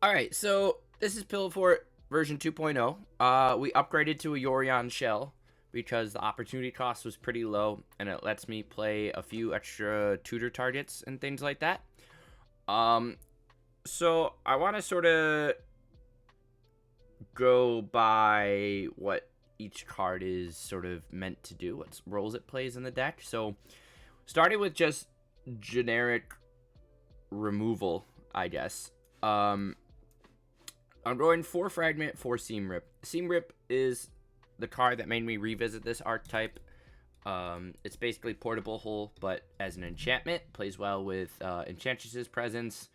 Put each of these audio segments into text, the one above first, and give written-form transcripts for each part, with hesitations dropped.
Alright, so this is Pillowfort version 2.0. We upgraded to a Yorion shell because the opportunity cost was pretty low, and it lets me play a few extra tutor targets and things like that. So I want to sort of go by what each card is sort of meant to do, what roles it plays in the deck. So starting with just generic removal, I guess. I'm going 4 Fragment, 4 Seam Rip. Seam Rip is the card that made me revisit this archetype. It's basically Portable Hole, but as an enchantment. Plays well with Enchantress's Presence,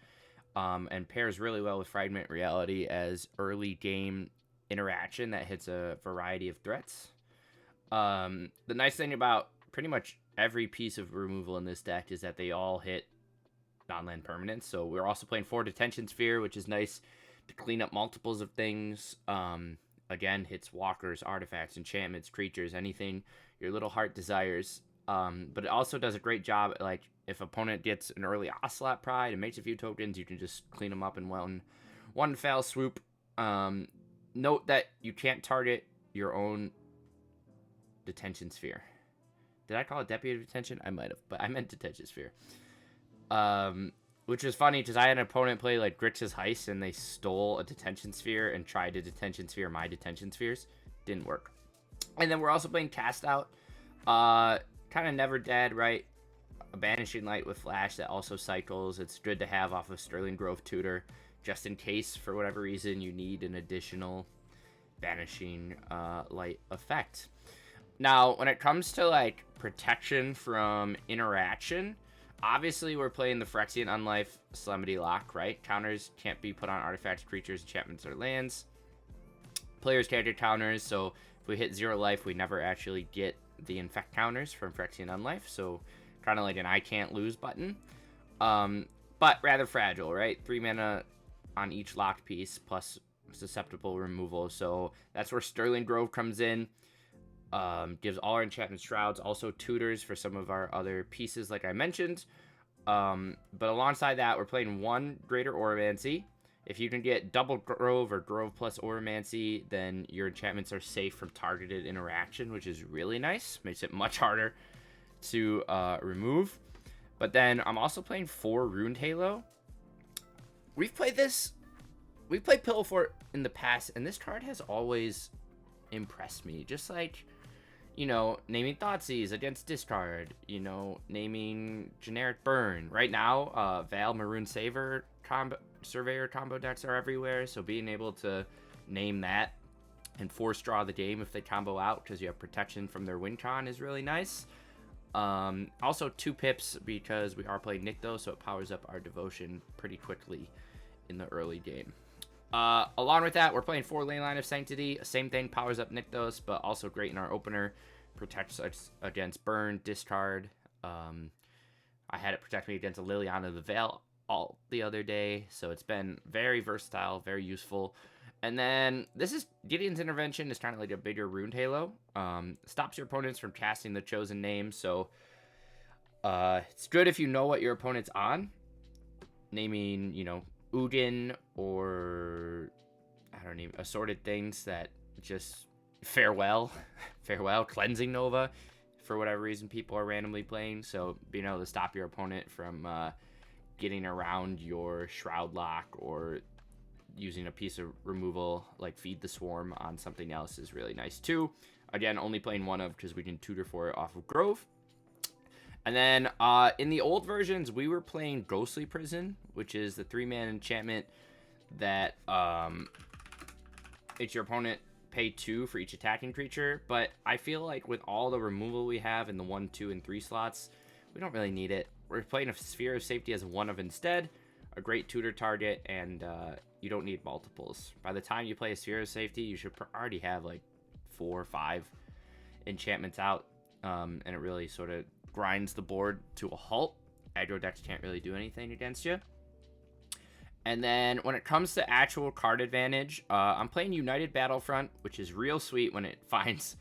and pairs really well with Fragment Reality as early game interaction that hits a variety of threats. The nice thing about pretty much every piece of removal in this deck is that they all hit non-land permanents. So we're also playing 4 Detention Sphere, which is nice to clean up multiples of things. Again, hits walkers, artifacts, enchantments, creatures, anything your little heart desires. But it also does a great job at, like, if opponent gets an early Ocelot Pride and makes a few tokens, you can just clean them up in one foul swoop. Note that you can't target your own Detention Sphere. Did I call it Deputy Detention? I might have, but I meant Detention Sphere. Which was funny because I had an opponent play like Grixis Heist and they stole a Detention Sphere and tried to Detention Sphere my Detention Spheres. Didn't work. And then we're also playing Cast Out. Kind of Never Dead, right? A Banishing Light with Flash that also cycles. It's good to have off of Sterling Grove Tutor, just in case, for whatever reason, you need an additional Banishing Light effect. Now, when it comes to, like, protection from interaction, obviously we're playing the Phyrexian Unlife Solemnity Lock, right? Counters can't be put on artifacts, creatures, enchantments, or lands. Players can't get counters, so if we hit 0 life, we never actually get the infect counters from Phyrexian Unlife, so kind of like an I can't lose button. But rather fragile, right? 3 mana on each locked piece, plus susceptible removal, so that's where Sterling Grove comes in. Gives all our enchantment shrouds, also tutors for some of our other pieces like I mentioned. But alongside that, we're playing 1 Greater Oromancy. If you can get double Grove or Grove plus Oromancy, then your enchantments are safe from targeted interaction, which is really nice. Makes it much harder to remove. But then I'm also playing 4 Runed Halo. We've played Pillowfort in the past, and this card has always impressed me. Just like, you know, naming Thoughtseize against discard, you know, naming generic burn. Right now, Val Maroon Surveyor combo decks are everywhere, so being able to name that and force draw the game if they combo out because you have protection from their win con is really nice. Also 2 pips because we are playing Nykthos, so it powers up our devotion pretty quickly in the early game. Along with that, we're playing 4 Leyline of Sanctity. Same thing, powers up Nykthos, but also great in our opener. Protects us against burn, discard. I had it protect me against a Liliana the Veil all the other day, so it's been very versatile, very useful. And then this is Gideon's Intervention is kind of like a bigger Runed Halo. Stops your opponents from casting the chosen name, so it's good if you know what your opponent's on. Naming, you know, Ugin or I don't even assorted things that just farewell Cleansing Nova for whatever reason people are randomly playing, so being able to stop your opponent from getting around your Shroud Lock or using a piece of removal like Feed the Swarm on something else is really nice too. Again, only playing 1 of because we can tutor for it off of Grove. And then in the old versions, we were playing Ghostly Prison, which is the 3-man enchantment that makes your opponent pay 2 for each attacking creature. But I feel like with all the removal we have in the 1, 2, and 3 slots, we don't really need it. We're playing a Sphere of Safety as a 1 of instead, a great tutor target, and you don't need multiples. By the time you play a Sphere of Safety, you should already have like 4 or 5 enchantments out, and it really sort of grinds the board to a halt. Aggro decks can't really do anything against you. And then when it comes to actual card advantage, I'm playing United Battlefront, which is real sweet when it finds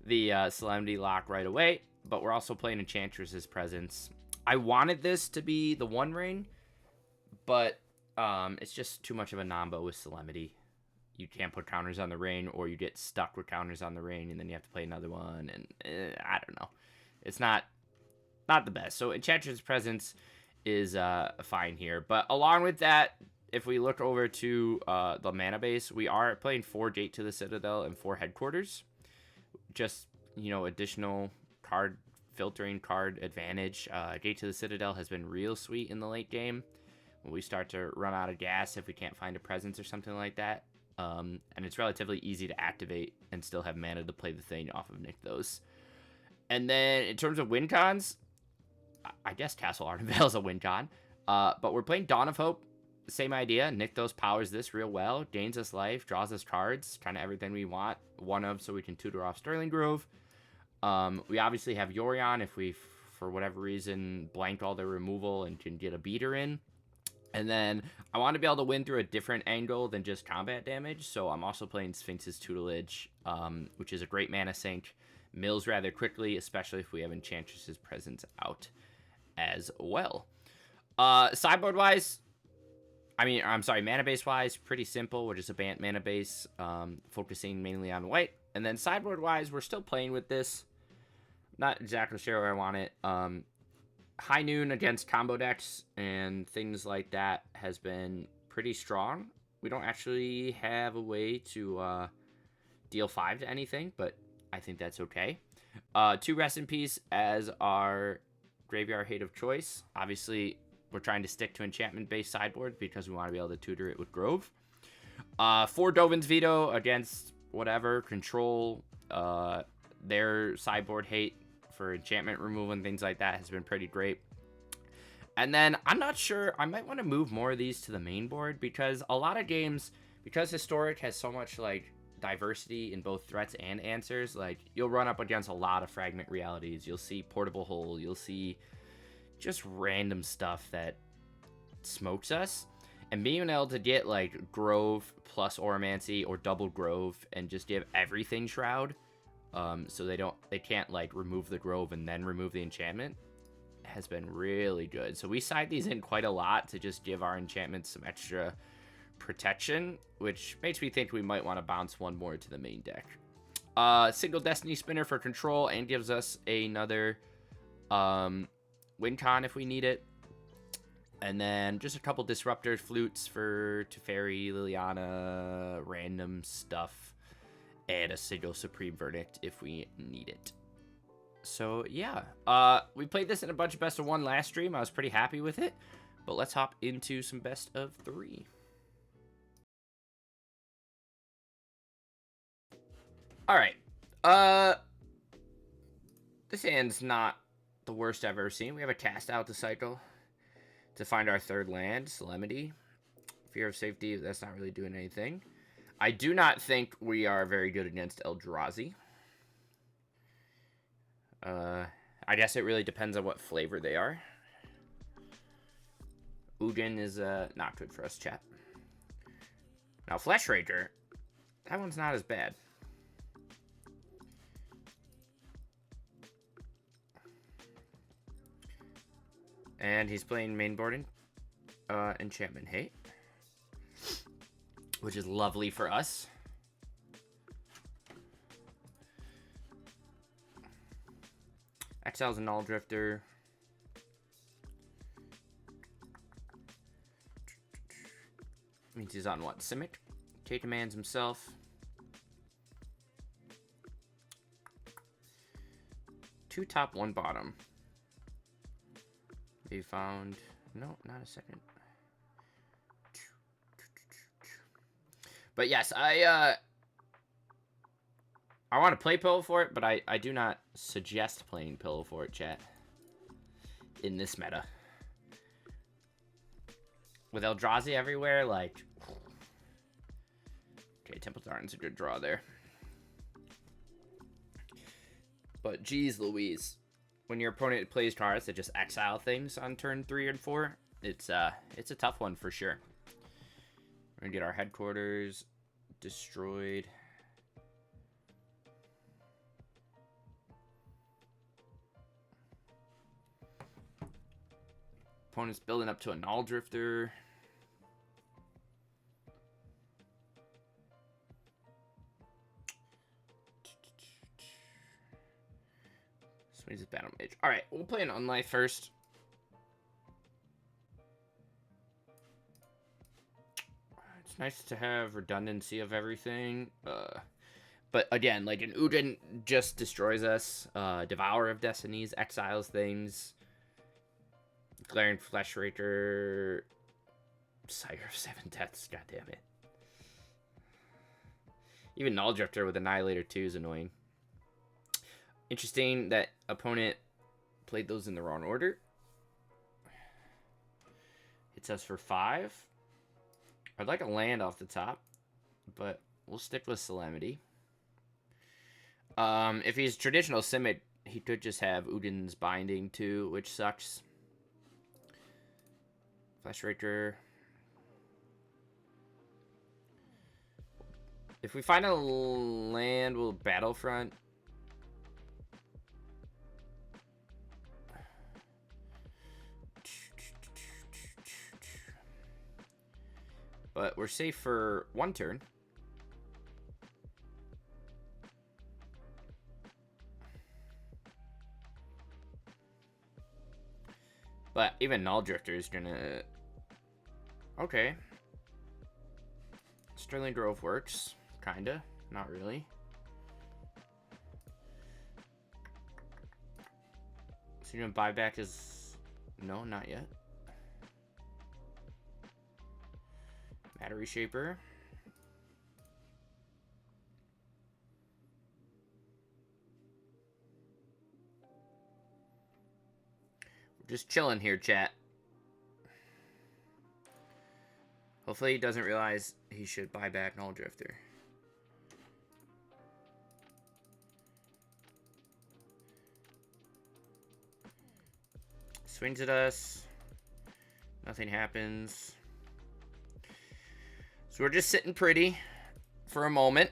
the Solemnity Lock right away. But we're also playing Enchantress's Presence. I wanted this to be the One Ring, but It's just too much of a nombo with Solemnity. You can't put counters on the rain, or you get stuck with counters on the rain, and then you have to play another one, and I don't know. It's not the best. So Enchantress's Presence is fine here. But along with that, if we look over to the mana base, we are playing 4 Gate to the Citadel and 4 Headquarters. Just, additional card filtering, card advantage. Gate to the Citadel has been real sweet in the late game. When we start to run out of gas, if we can't find a presence or something like that. And it's relatively easy to activate and still have mana to play the thing off of Nick those. And then in terms of win cons, I guess Castle Ardenvale is a win con. But we're playing Dawn of Hope. Same idea. Nykthos powers this real well. Gains us life, draws us cards. Kind of everything we want. One of, so we can tutor off Sterling Grove. We obviously have Yorion if we, for whatever reason, blank all their removal and can get a beater in. And then I want to be able to win through a different angle than just combat damage. So I'm also playing Sphinx's Tutelage, which is a great mana sink. Mills rather quickly, especially if we have Enchantress's Presence out as well. Sideboard-wise, mana base-wise, pretty simple. We're just a Bant mana base, focusing mainly on white. And then sideboard-wise, we're still playing with this. Not exactly sure where I want it. High Noon against combo decks and things like that has been pretty strong. We don't actually have a way to deal 5 to anything, but I think that's okay. 2 Rest in Peace as our Graveyard Hate of choice. Obviously, we're trying to stick to enchantment-based sideboard because we want to be able to tutor it with Grove. 4 Dovin's Veto against whatever, control. Their sideboard hate for enchantment removal and things like that has been pretty great. And then I'm not sure, I might want to move more of these to the main board because a lot of games, because Historic has so much like diversity in both threats and answers, like you'll run up against a lot of Fragment Realities. You'll see Portable Hole. You'll see just random stuff that smokes us. And being able to get like Grove plus Oromancy or double Grove and just give everything Shroud, so they can't like remove the Grove and then remove the enchantment, has been really good. So we side these in quite a lot to just give our enchantments some extra protection, which makes me think we might want to bounce one more to the main deck. Single Destiny Spinner for control and gives us another win con if we need it. And then just a couple Disruptor Flutes for Teferi, Liliana, random stuff. And a single Supreme Verdict if we need it. So, yeah. We played this in a bunch of best of 1 last stream. I was pretty happy with it. But let's hop into some best of 3. Alright. This hand's not the worst I've ever seen. We have a Cast Out to cycle to find our 3rd land, Solemnity. Fear of Safety, that's not really doing anything. I do not think we are very good against Eldrazi. I guess it really depends on what flavor they are. Ugin is not good for us, chat. Now, Flesh Rager, that one's not as bad. And he's playing mainboarding Enchantment Hate, which is lovely for us. Exile's a Null Drifter. Means he's on what? Simic? K commands himself. 2 top, 1 bottom. They found... No, not a second. But yes, I want to play Pillowfort, but I do not suggest playing Pillowfort, chat, in this meta. With Eldrazi everywhere, like... Okay, Temple Tartan's a good draw there. But geez Louise, when your opponent plays cards that just exile things on turn 3 and 4, it's a tough one for sure. We're gonna get our headquarters destroyed. Opponent's building up to a Null Drifter. he's a Battle Mage. Alright, we'll play an Unlife first. It's nice to have redundancy of everything. But again, like an Uden just destroys us. Devourer of Destinies, exiles things. Glaring Fleshraker. Sire of Seven Deaths, god damn it. Even Null Drifter with Annihilator 2 is annoying. Interesting that opponent played those in the wrong order. Hits us for 5. I'd like a land off the top, but we'll stick with Solemnity. If he's traditional Simic, he could just have Uden's Binding too, which sucks. Fleshraker. If we find a land, we'll Battlefront. But we're safe for 1 turn. But even Null Drifter is gonna... Okay. Sterling Grove works. Kinda. Not really. So you're gonna buy back his... No, not yet. Matter Reshaper. We're just chilling here, chat. Hopefully he doesn't realize he should buy back Null Drifter. Swings at us. Nothing happens. So we're just sitting pretty for a moment.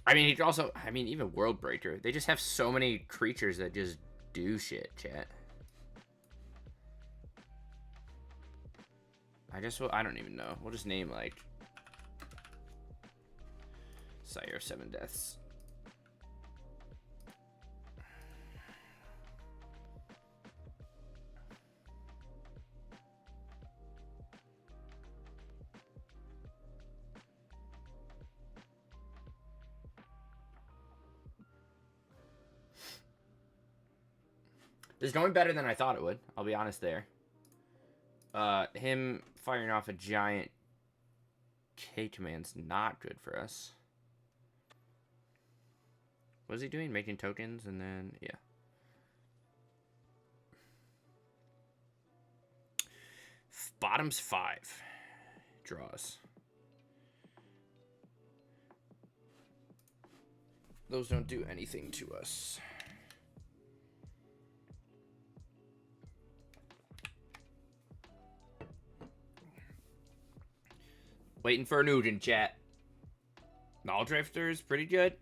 I mean, he could also... I mean, even Worldbreaker. They just have so many creatures that just do shit, chat. I don't even know. We'll just name, like... Sire of Seven Deaths. This is going better than I thought it would. I'll be honest there. Him firing off a giant K command's not good for us. What is he doing? Making tokens and then, yeah. Bottom's 5. Draws. Those don't do anything to us. Waiting for an Uden, chat. Null Drifter is pretty good.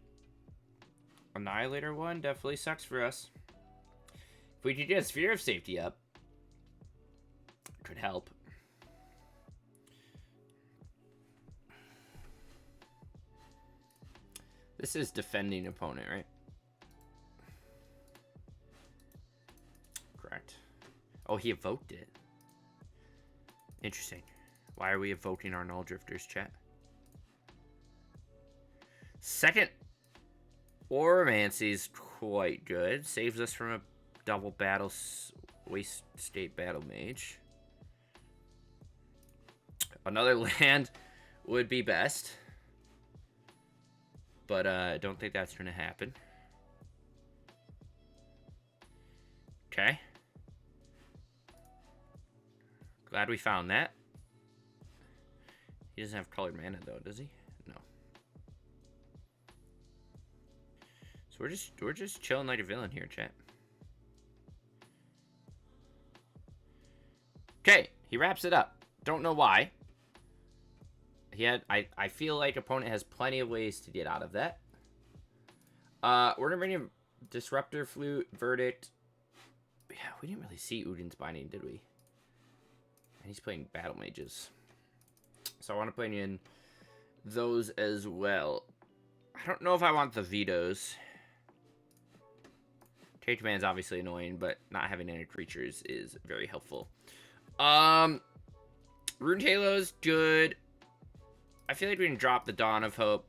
Annihilator 1 definitely sucks for us. If we could get a Sphere of Safety up, it could help. This is defending opponent, right? Correct. Oh, he evoked it. Interesting. Why are we evoking our Null Drifters, chat? Second Oromancy is quite good. Saves us from a double battle waste state battle mage. Another land would be best. But I don't think that's going to happen. Okay. Glad we found that. He doesn't have colored mana though, does he? No. So we're just chilling like a villain here, chat. Okay, he wraps it up. Don't know why. I feel like opponent has plenty of ways to get out of that. We're gonna bring him Disruptor, Flute, Verdict. Yeah, we didn't really see Uden's Binding, did we? And he's playing Battle Mages. So I want to play in those as well. I don't know if I want the vetoes. Cage Man's obviously annoying, but not having any creatures is very helpful. Rune Halo's good. I feel like we can drop the Dawn of Hope.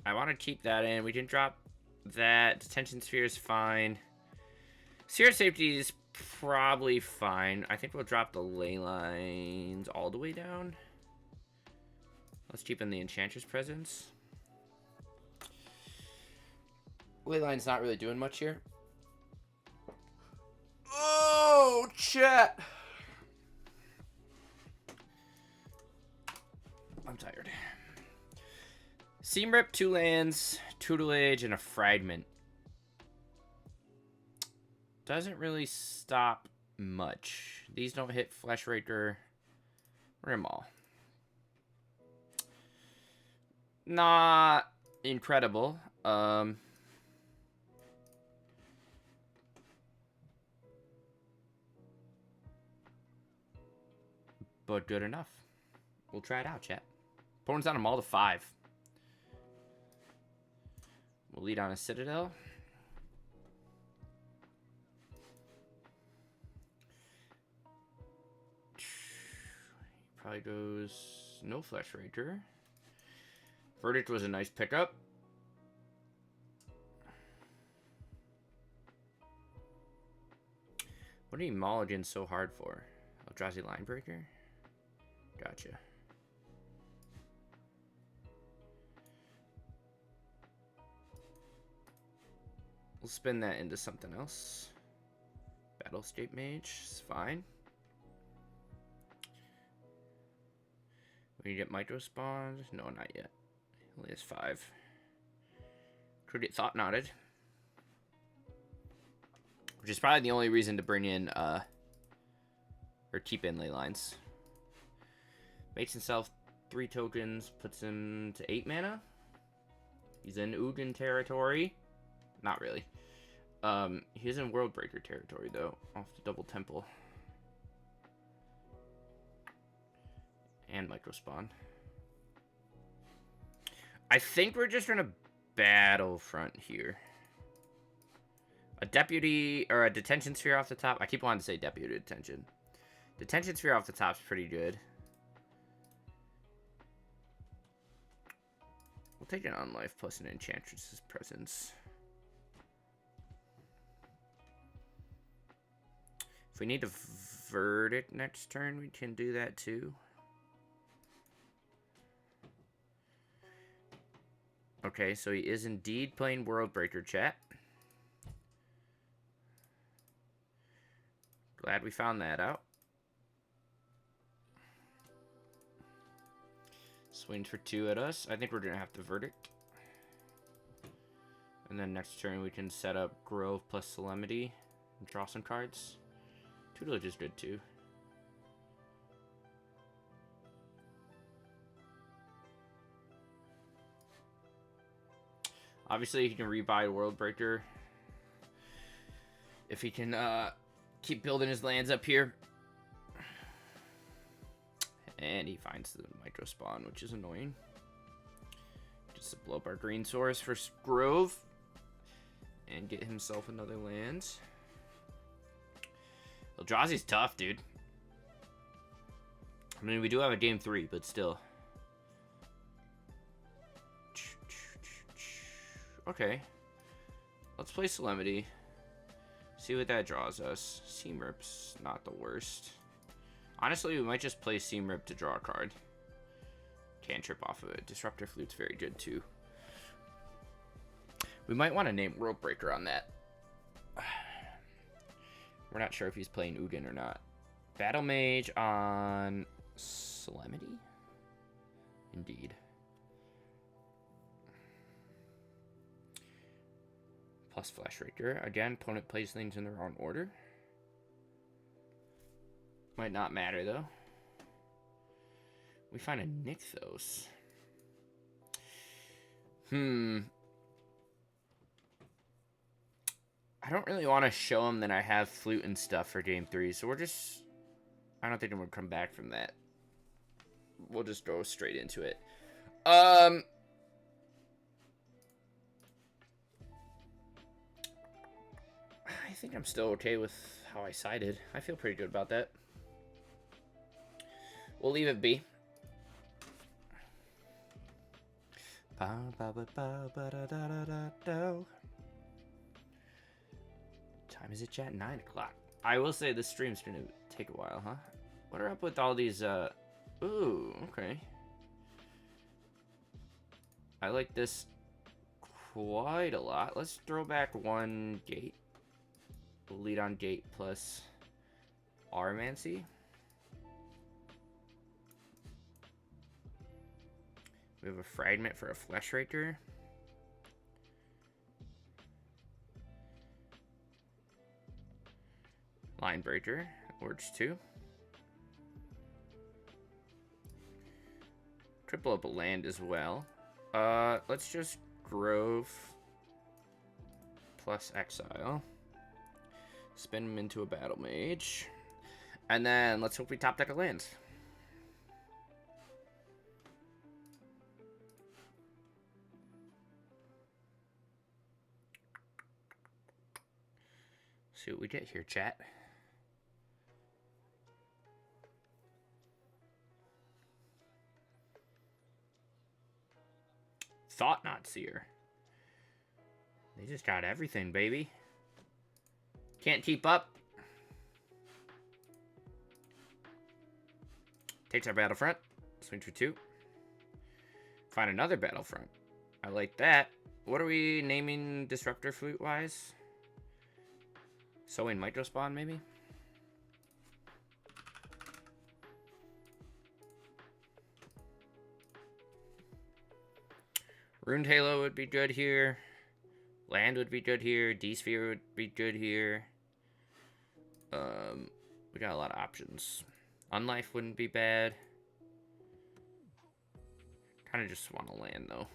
I want to keep that in. We can drop that. Detention Sphere is fine. Sphere of Safety is probably fine. I think we'll drop the ley lines all the way down. Let's keep in the Enchantress Presence. Ley line's not really doing much here. Oh, chat. I'm tired. Seam Rip, 2 lands, Tutelage, and a Fragment. Doesn't really stop much. These don't hit Fleshraker. Rimmel. Not incredible. But good enough. We'll try it out, chat. Opponent's on a Maul to 5. We'll lead on a Citadel. Probably goes no Fleshraker. Verdict was a nice pickup. What are you mulligan so hard for? Eldrazi Linebreaker? Gotcha. We'll spin that into something else. Battlescape Mage is fine. We can get Micro Spawn. No, not yet. Only has 5. Could get Thought Knotted. Which is probably the only reason to bring in, or keep in ley lines. Makes himself 3 tokens, puts him to 8 mana. He's in Ugin territory. Not really. He's in Worldbreaker territory, though. Off the Double Temple. And Microspawn. I think we're just gonna Battlefront here. A Deputy, or a Detention Sphere off the top. I keep wanting to say Deputy Detention. Detention Sphere off the top is pretty good. We'll take an Unlife plus an Enchantress's Presence. If we need to Verdict next turn, we can do that too. Okay, so he is indeed playing Worldbreaker, chat. Glad we found that out. Swings for 2 at us. I think we're going to have to Verdict. And then next turn we can set up Grove plus Solemnity and draw some cards. Tutelage is good too. Obviously, he can rebuy Worldbreaker if he can keep building his lands up here. And he finds the Micro Spawn, which is annoying. Just to blow up our green source for Grove and get himself another land. Eldrazi's tough, dude. I mean, we do have a game 3, but still. Okay. Let's play Solemnity. See what that draws us. Seam Rip's not the worst. Honestly, we might just play Seam Rip to draw a card. Cantrip off of it. Disruptor Flute's very good too. We might want to name Worldbreaker on that. We're not sure if he's playing Ugin or not. Battle Mage on Solemnity? Indeed. Plus Fleshraker. Again, opponent plays things in the wrong order. Might not matter, though. We find a Nykthos. I don't really want to show him that I have Flute and stuff for game 3, so we're just... I don't think I'm going to come back from that. We'll just go straight into it. think I'm still okay with how I sided. I feel pretty good about that. We'll leave it be. Time is it, chat? 9 o'clock. I will say this stream's gonna take a while, huh? What are up with all these, Ooh, okay. I like this quite a lot. Let's throw back one gate. We'll lead on gate plus Armancy. We have a fragment for a Flesh Raker. Line Breaker works too. Triple up a land as well. Let's just Grove plus Exile. Spin him into a Battle Mage. And then let's hope we top deck a land. See what we get here, chat. Thought Not Seer. They just got everything, baby. Can't keep up. Takes our battlefront. Swing for 2. Find another battlefront. I like that. What are we naming Disruptor Flute-wise? Sowing Microspawn, maybe? Runed Halo would be good here. Land would be good here. D-Sphere would be good here. We got a lot of options. Unlife wouldn't be bad. Kind of just want to land, though.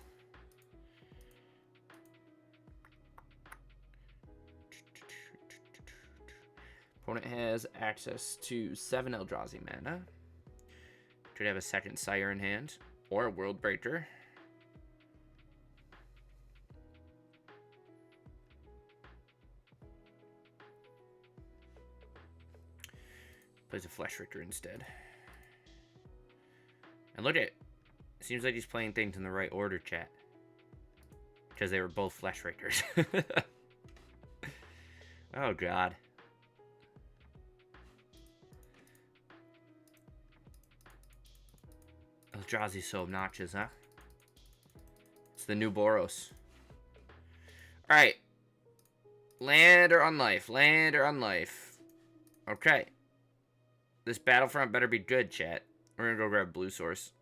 Opponent has access to 7 Eldrazi mana. Could have a second Sire in hand. Or a World Breaker. Plays a Flesh Raker instead. And look at it. Seems like he's playing things in the right order, chat. Because they were both Flesh Rakers. Oh, God. Eldrazi's so obnoxious, huh? It's the new Boros. Alright. Land or Unlife? Land or Unlife? Okay. This battlefront better be good, chat. We're gonna go grab blue source.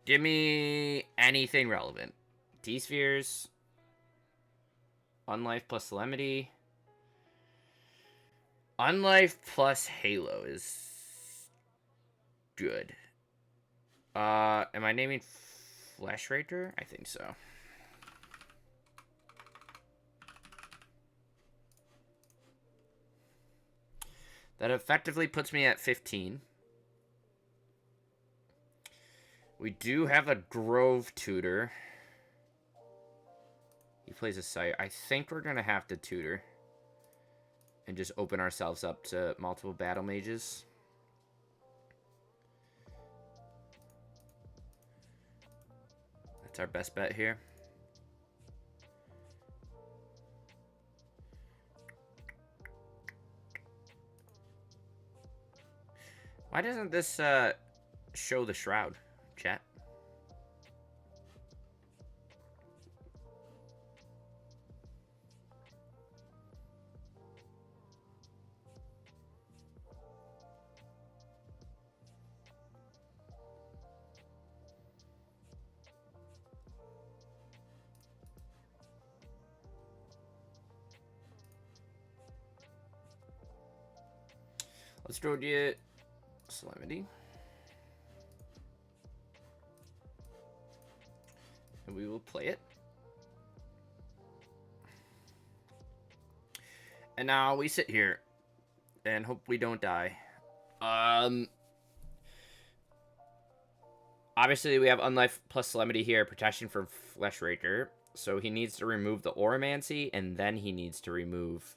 Give me anything relevant. T-Spheres. Unlife plus Solemnity. Unlife plus Halo is good. Am I naming Flesh Raker? I think so. That effectively puts me at 15. We do have a Grove Tutor. He plays a Sire. I think we're going to have to Tutor. And just open ourselves up to multiple Battle Mages. That's our best bet here. Why doesn't this show the Shroud, chat? Let's throw the Solemnity. And we will play it. And now we sit here and hope we don't die. Obviously we have Unlife plus Solemnity here, protection from Flesh Raker. So he needs to remove the Oromancy, and then he needs to remove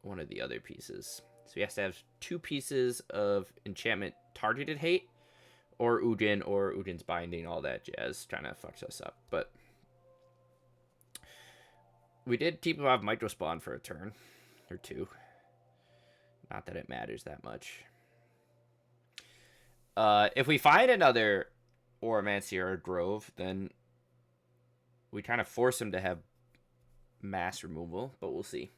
one of the other pieces. So he has to have 2 pieces of enchantment targeted hate, or Ujin's binding, all that jazz, trying to fuck us up. But we did keep him off Micro Spawn for a turn or 2. Not that it matters that much. If we find another Oromancy or a Grove, then we kind of force him to have mass removal, but we'll see.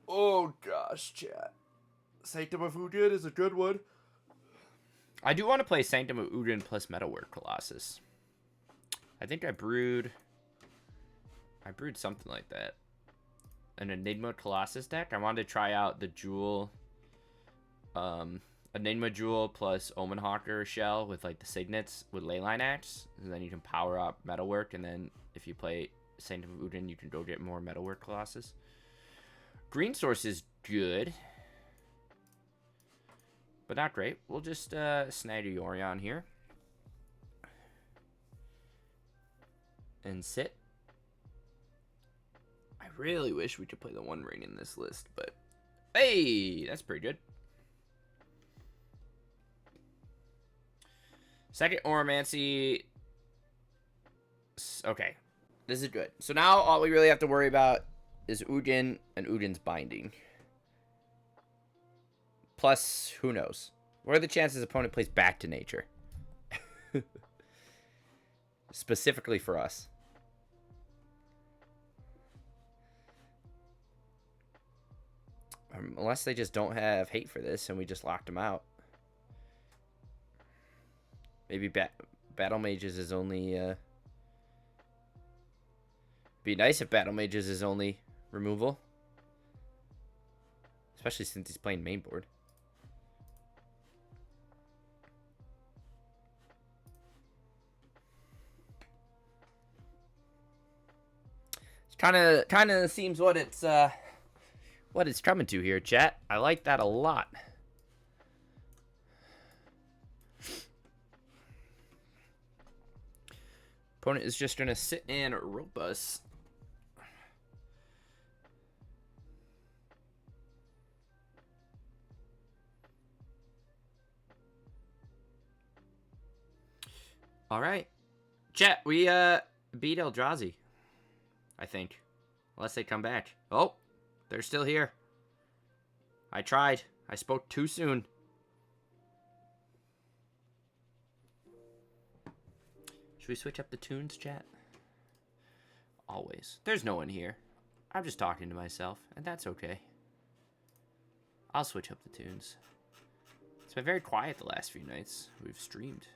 Oh gosh, chat. Sanctum of Ujin is a good one. I do want to play Sanctum of Ujin plus Metalwork Colossus. I think I brewed something like that. An Enigma Colossus deck. I wanted to try out the Jewel, Enigma Jewel plus Omen Hawker Shell with like the Signets with Leyline Axe, and then you can power up Metalwork, and then if you play Sanctum of Ujin, you can go get more Metalwork Colossus. Green Source is good, but not great. We'll just snag a Yorion here and sit. I really wish we could play the One Ring in this list, but hey, that's pretty good. Second Oromancy. Okay, this is good. So now all we really have to worry about is Ujin and Ujin's binding. Plus, who knows? What are the chances opponent plays Back to Nature? Specifically for us. Unless they just don't have hate for this and we just locked them out. Maybe Battle Mages is only... be nice if Battle Mages is only removal. Especially since he's playing main board. It kind of seems what it's coming to here, chat. I like that a lot. Opponent is just gonna sit and rope us. All right, chat. We beat Eldrazi, I think, unless they come back. Oh, they're still here. I tried. I spoke too soon. Should we switch up the tunes, chat? Always. There's no one here. I'm just talking to myself, and that's okay. I'll switch up the tunes. It's been very quiet the last few nights we've streamed.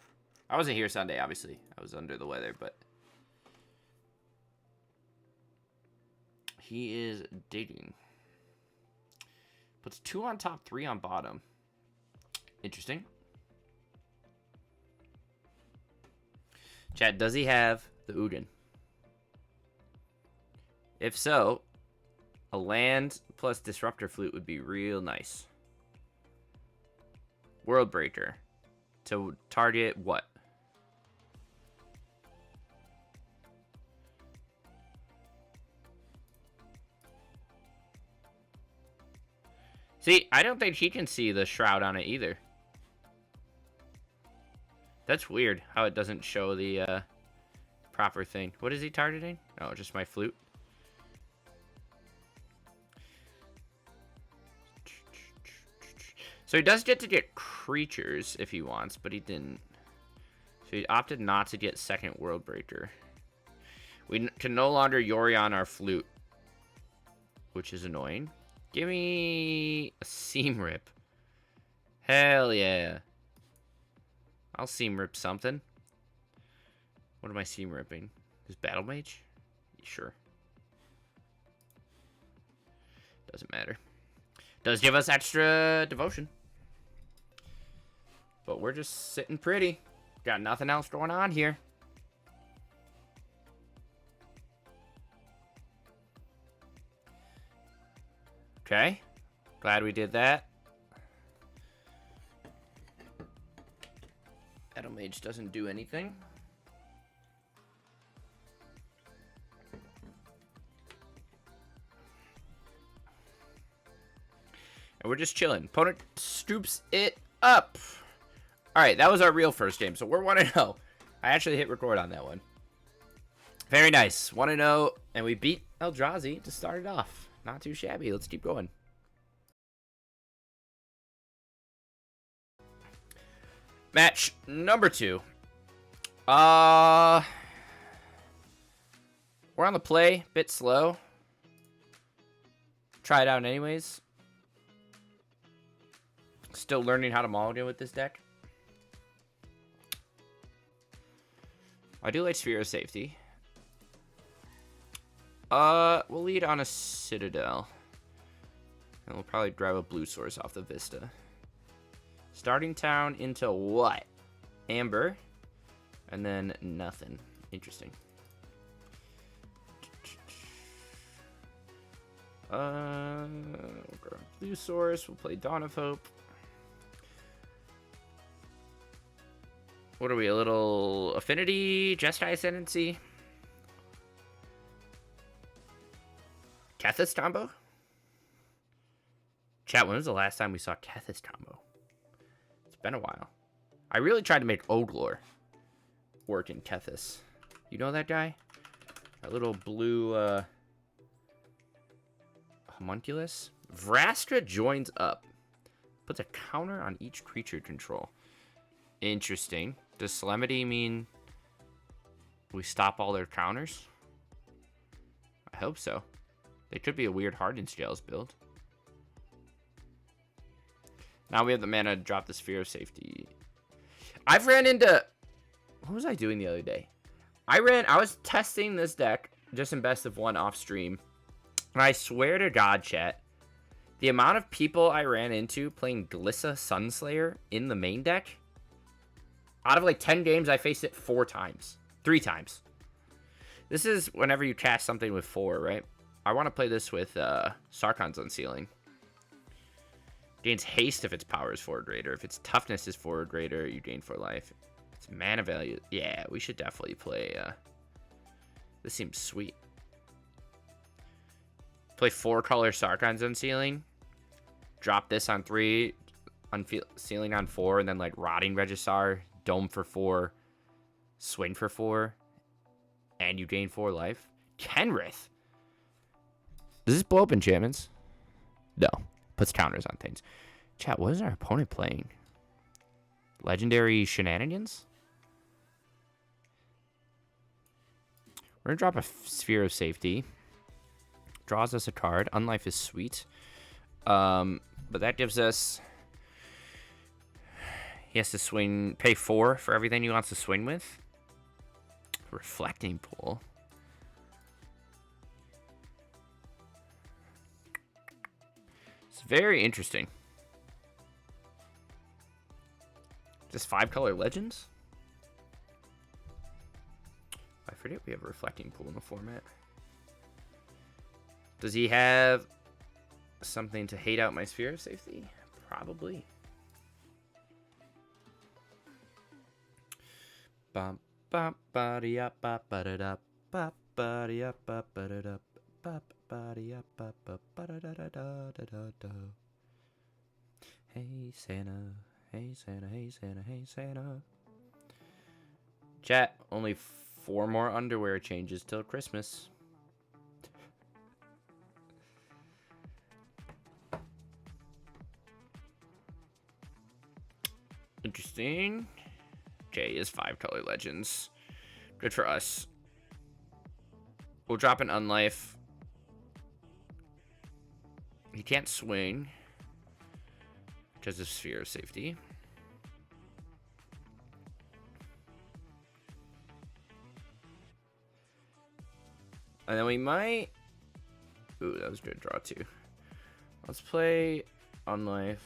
I wasn't here Sunday, obviously. I was under the weather, but... he is digging. Puts 2 on top, 3 on bottom. Interesting. Chat, does he have the Ujin? If so, a land plus Disruptor Flute would be real nice. World Breaker. To target what? See, I don't think he can see the shroud on it either. That's weird how it doesn't show the proper thing. What is he targeting? Oh, just my flute. So he does get to get creatures if he wants, but he didn't. So he opted not to get second World Breaker. We can no longer Yorion our flute, which is annoying. Give me a Seam Rip. Hell yeah. I'll Seam Rip something. What am I Seam Ripping? Is Battle Mage? Sure. Doesn't matter. Does give us extra devotion. But we're just sitting pretty. Got nothing else going on here. Okay. Glad we did that. Battle Mage doesn't do anything. And we're just chilling. Opponent stoops it up. All right, that was our real first game. So we're 1-0. I actually hit record on that one. Very nice. 1-0. And we beat Eldrazi to start it off. Not too shabby. Let's keep going. Match number 2. We're on the play. Bit slow. Try it out anyways. Still learning how to mulligan with this deck. I do like Sphere of Safety. We'll lead on a Citadel. And we'll probably grab a blue source off the Vista. Starting town into what? Amber. And then nothing. Interesting. We'll grab blue source. We'll play Dawn of Hope. What are we? A little Affinity? Jeskai Ascendancy? Kethis combo? Chat, when was the last time we saw Kethis combo? It's been a while. I really tried to make Oglor work in Kethis. You know that guy? That little blue homunculus? Vrastra joins up. Puts a counter on each creature control. Interesting. Does Solemnity mean we stop all their counters? I hope so. They could be a weird Hardened Scales build. Now we have the mana to drop the Sphere of Safety. I've ran into... What was I doing the other day? I was testing this deck just in best of 1 off stream. And I swear to God, chat, the amount of people I ran into playing Glissa Sunslayer in the main deck, out of like 10 games, I faced it 4 times. 3 times. This is whenever you cast something with 4, right? I want to play this with Sarkhan's Unsealing. Gains haste if its power is 4 greater. If its toughness is 4 greater, you gain 4 life. Its mana value. Yeah, we should definitely play. This seems sweet. Play 4-color Sarkhan's Unsealing. Drop this on 3. Unsealing on 4. And then like Rotting Regisaur. Dome for 4. Swing for 4. And you gain 4 life. Kenrith. Does this blow up enchantments? No. Puts counters on things. Chat, what is our opponent playing? Legendary Shenanigans? We're going to drop a Sphere of Safety. Draws us a card. Unlife is sweet. But that gives us... He has to swing... Pay 4 for everything he wants to swing with. Reflecting Pool. It's very interesting. Just 5-color Legends? I forget we have a Reflecting Pool in the format. Does he have something to hate out my Sphere of Safety? Probably. Bum bum ba di up ba ba da da ba ba di up ba ba da da ba ba di up ba ba ba da da da da da da. Hey Santa, hey Santa, hey Santa, hey Santa. Chat, only 4 more underwear changes till Christmas. Interesting. J is 5-color Legends. Good for us. We'll drop an Unlife. He can't swing because of Sphere of Safety. And then we might... Ooh, that was a good draw too. Let's play Unlife.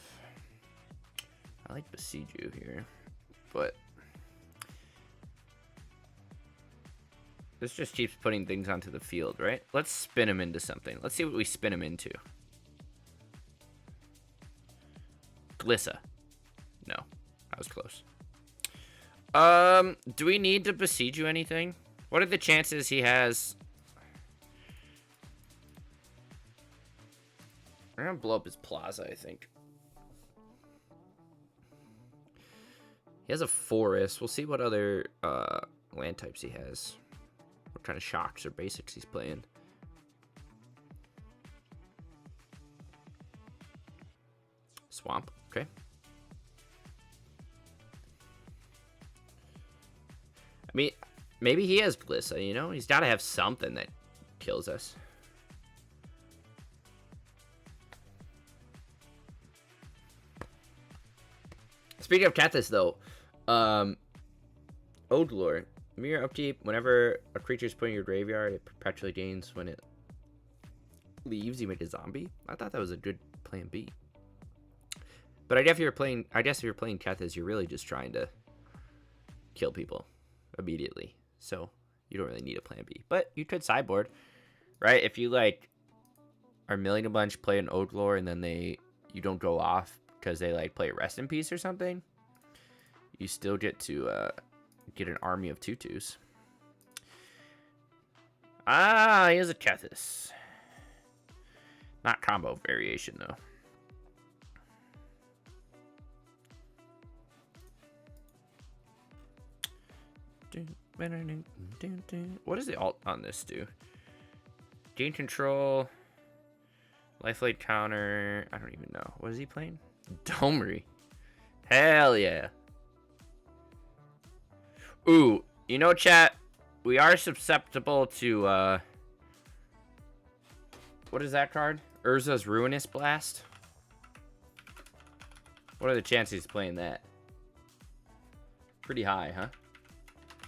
I like Besiege You here, but this just keeps putting things onto the field, right? Let's spin him into something. Let's see what we spin him into. Glissa. No, that was close. Do we need to Besiege You anything? What are the chances he has... We're gonna blow up his plaza, I think. He has a forest. We'll see what other land types he has. What kind of shocks or basics he's playing. Swamp, okay. I mean, maybe he has Glissa, you know? He's got to have something that kills us. Speaking of Kethis, though, Odlore, mirror upkeep. Whenever a creature is put in your graveyard, it perpetually gains when it leaves. You make a zombie. I thought that was a good plan B. But I guess if you're playing Kethis, you're really just trying to kill people immediately. So you don't really need a plan B. But you could sideboard, right? If you like are milling a bunch, play an Odlore, and then you don't go off because they like play Rest in Peace or something, you still get to get an army of 2/2s. Ah, he has a Kethis. Not combo variation though. What does the alt on this do? Gain control, lifelink counter. I don't even know. What is he playing? Domery. Hell yeah. Ooh, you know, chat, we are susceptible to what is that card? Urza's Ruinous Blast. What are the chances he's playing that? Pretty high, huh?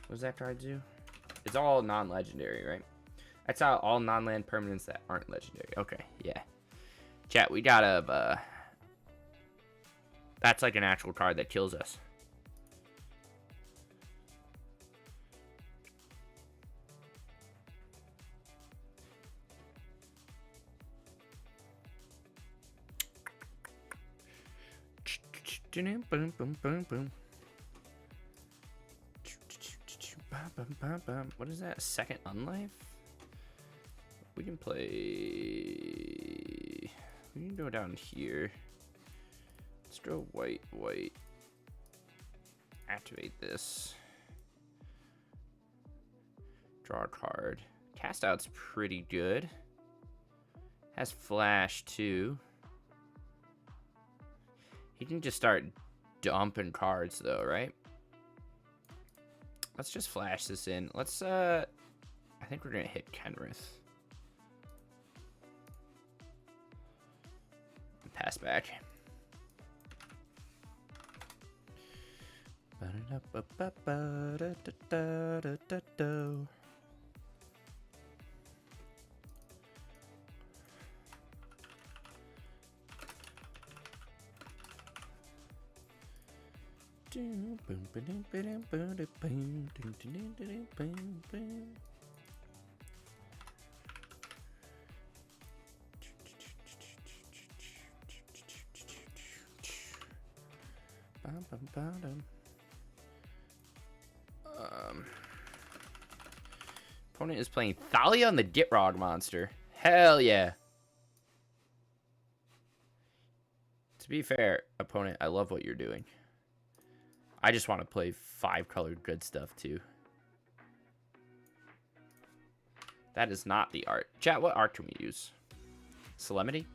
What does that card do? It's all non-legendary, right? That's how all non-land permanents that aren't legendary. Okay, yeah. Chat, we gotta that's like an actual card that kills us. Boom, boom, boom, boom. What is that? Second Unlife? We can play... We can go down here. Let's go white, white. Activate this. Draw a card. Cast out's pretty good. Has flash too. He can just start dumping cards though, right? Let's just flash this in. Let's I think we're gonna hit Kenrith. Pass back. Opponent is playing Thalia on the Gitrog monster. Hell yeah. To be fair, opponent, I love what you're doing. I just want to play 5-colored good stuff too. That is not the art. Chat, what art can we use? Solemnity?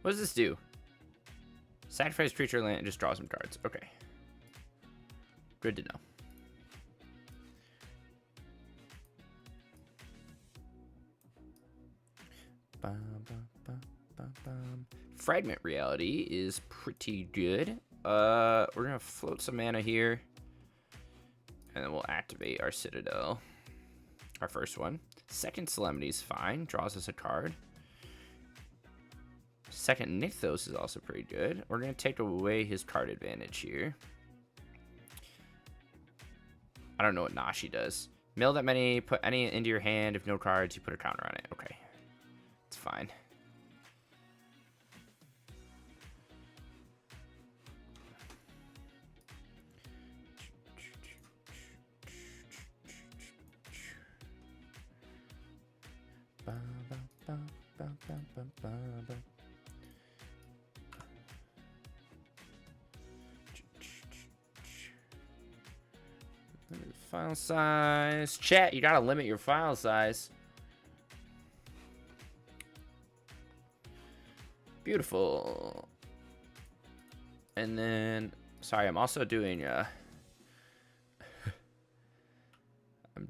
What does this do? Sacrifice creature land and just draw some cards. Okay. Good to know. Fragment Reality is pretty good. We're gonna float some mana here, and then we'll activate our Citadel. Our first one. Second Solemnity is fine. Draws us a card. Second Nykthos is also pretty good. We're gonna take away his card advantage here. I don't know what Nashi does. Mill that many, put any into your hand. If no cards, you put a counter on it. Okay. It's fine. File size. Chat, you gotta limit your file size. Beautiful. And then, sorry, I'm also doing, I'm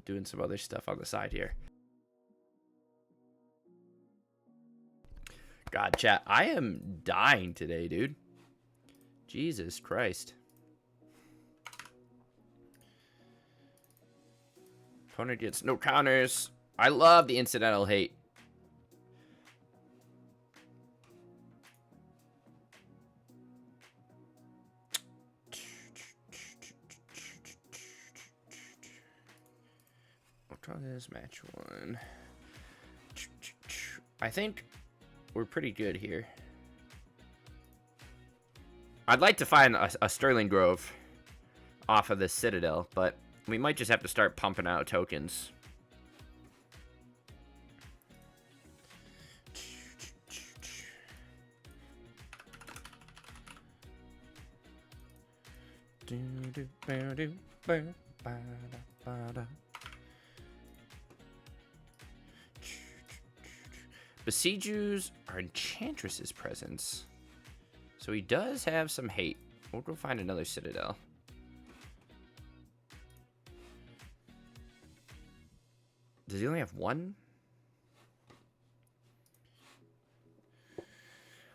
doing some other stuff on the side here. God, chat, I am dying today, dude. Jesus Christ. Opponent gets no counters. I love the incidental hate. We'll try this match one. I think we're pretty good here. I'd like to find a Sterling Grove off of this Citadel, but we might just have to start pumping out tokens. Besieges our Enchantress's presence. So he does have some hate. We'll go find another Citadel. Does he only have one?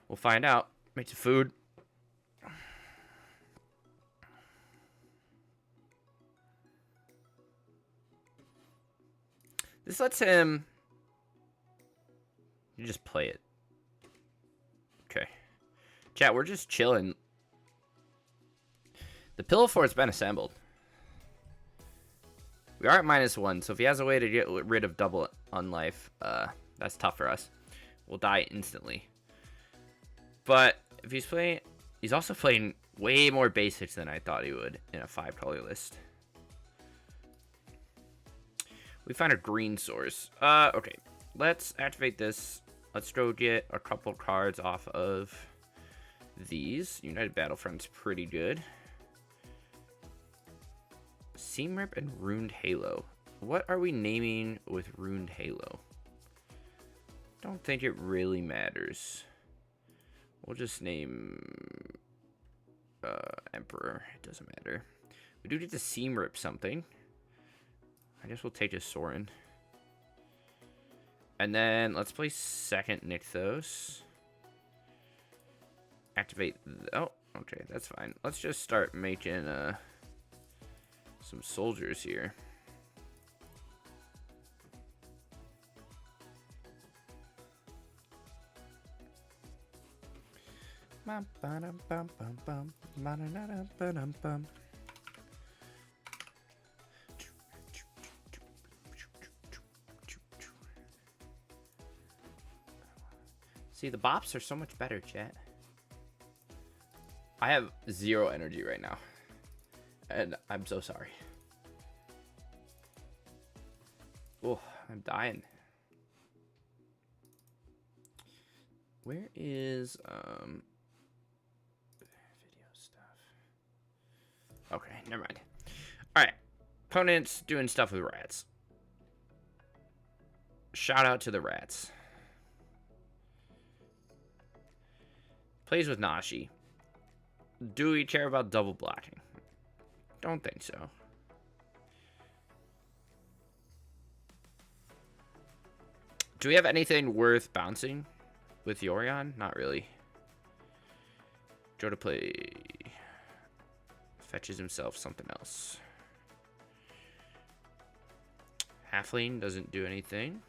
We'll find out. Make some food. This lets him... You just play it. Okay. Chat, we're just chilling. The Pillowfort's been assembled. We are at -1, so if he has a way to get rid of double unlife, that's tough for us. We'll die instantly. But if he's playing... He's also playing way more basics than I thought he would in a 5-color list. We found a green source. Okay. Let's activate this. Let's go get a couple cards off of these. United Battlefront's pretty good. Seam Rip and Ruined Halo. What are we naming with Ruined Halo? Don't think it really matters. We'll just name Emperor. It doesn't matter. We do get to Seam Rip something. I guess we'll take a Sorin. And then let's play second Nykthos. Activate. Oh, okay, that's fine. Let's just start making some soldiers here. See, the bops are so much better, chat. I have 0 energy right now. And I'm so sorry. Oh, I'm dying. Where is video stuff? Okay, never mind. Alright. Opponents doing stuff with rats. Shout out to the rats. Plays with Nashi. Do we care about double blocking? Don't think so. Do we have anything worth bouncing with Yorion? Not really. Go to play. Fetches himself something else. Halfling doesn't do anything.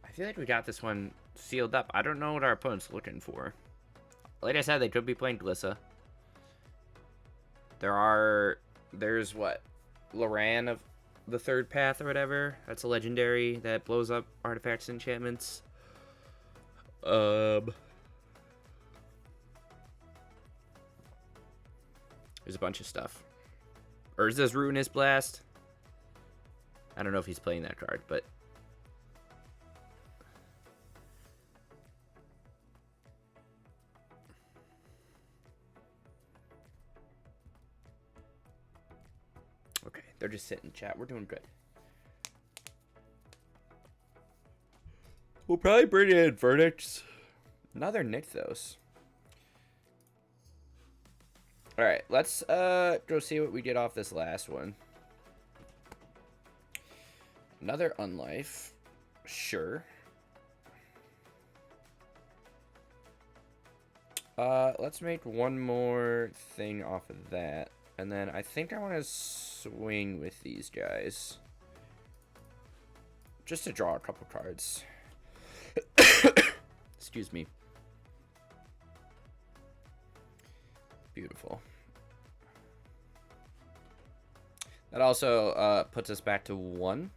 I feel like we got this one sealed up. I don't know what our opponent's looking for. Like I said, they could be playing Glissa. There's what? Loran of the Third Path or whatever. That's a legendary that blows up artifacts and enchantments. I There's a bunch of stuff. Urza's Ruinous Blast. I don't know if he's playing that card, but... Okay, they're just sitting in chat. We're doing good. We'll probably bring in verdicts. Another Nykthos. Alright, let's go see what we get off this last one. Another Unlife. Sure. Let's make one more thing off of that. And then I think I want to swing with these guys. Just to draw a couple cards. Excuse me. Beautiful. That also puts us back to 1.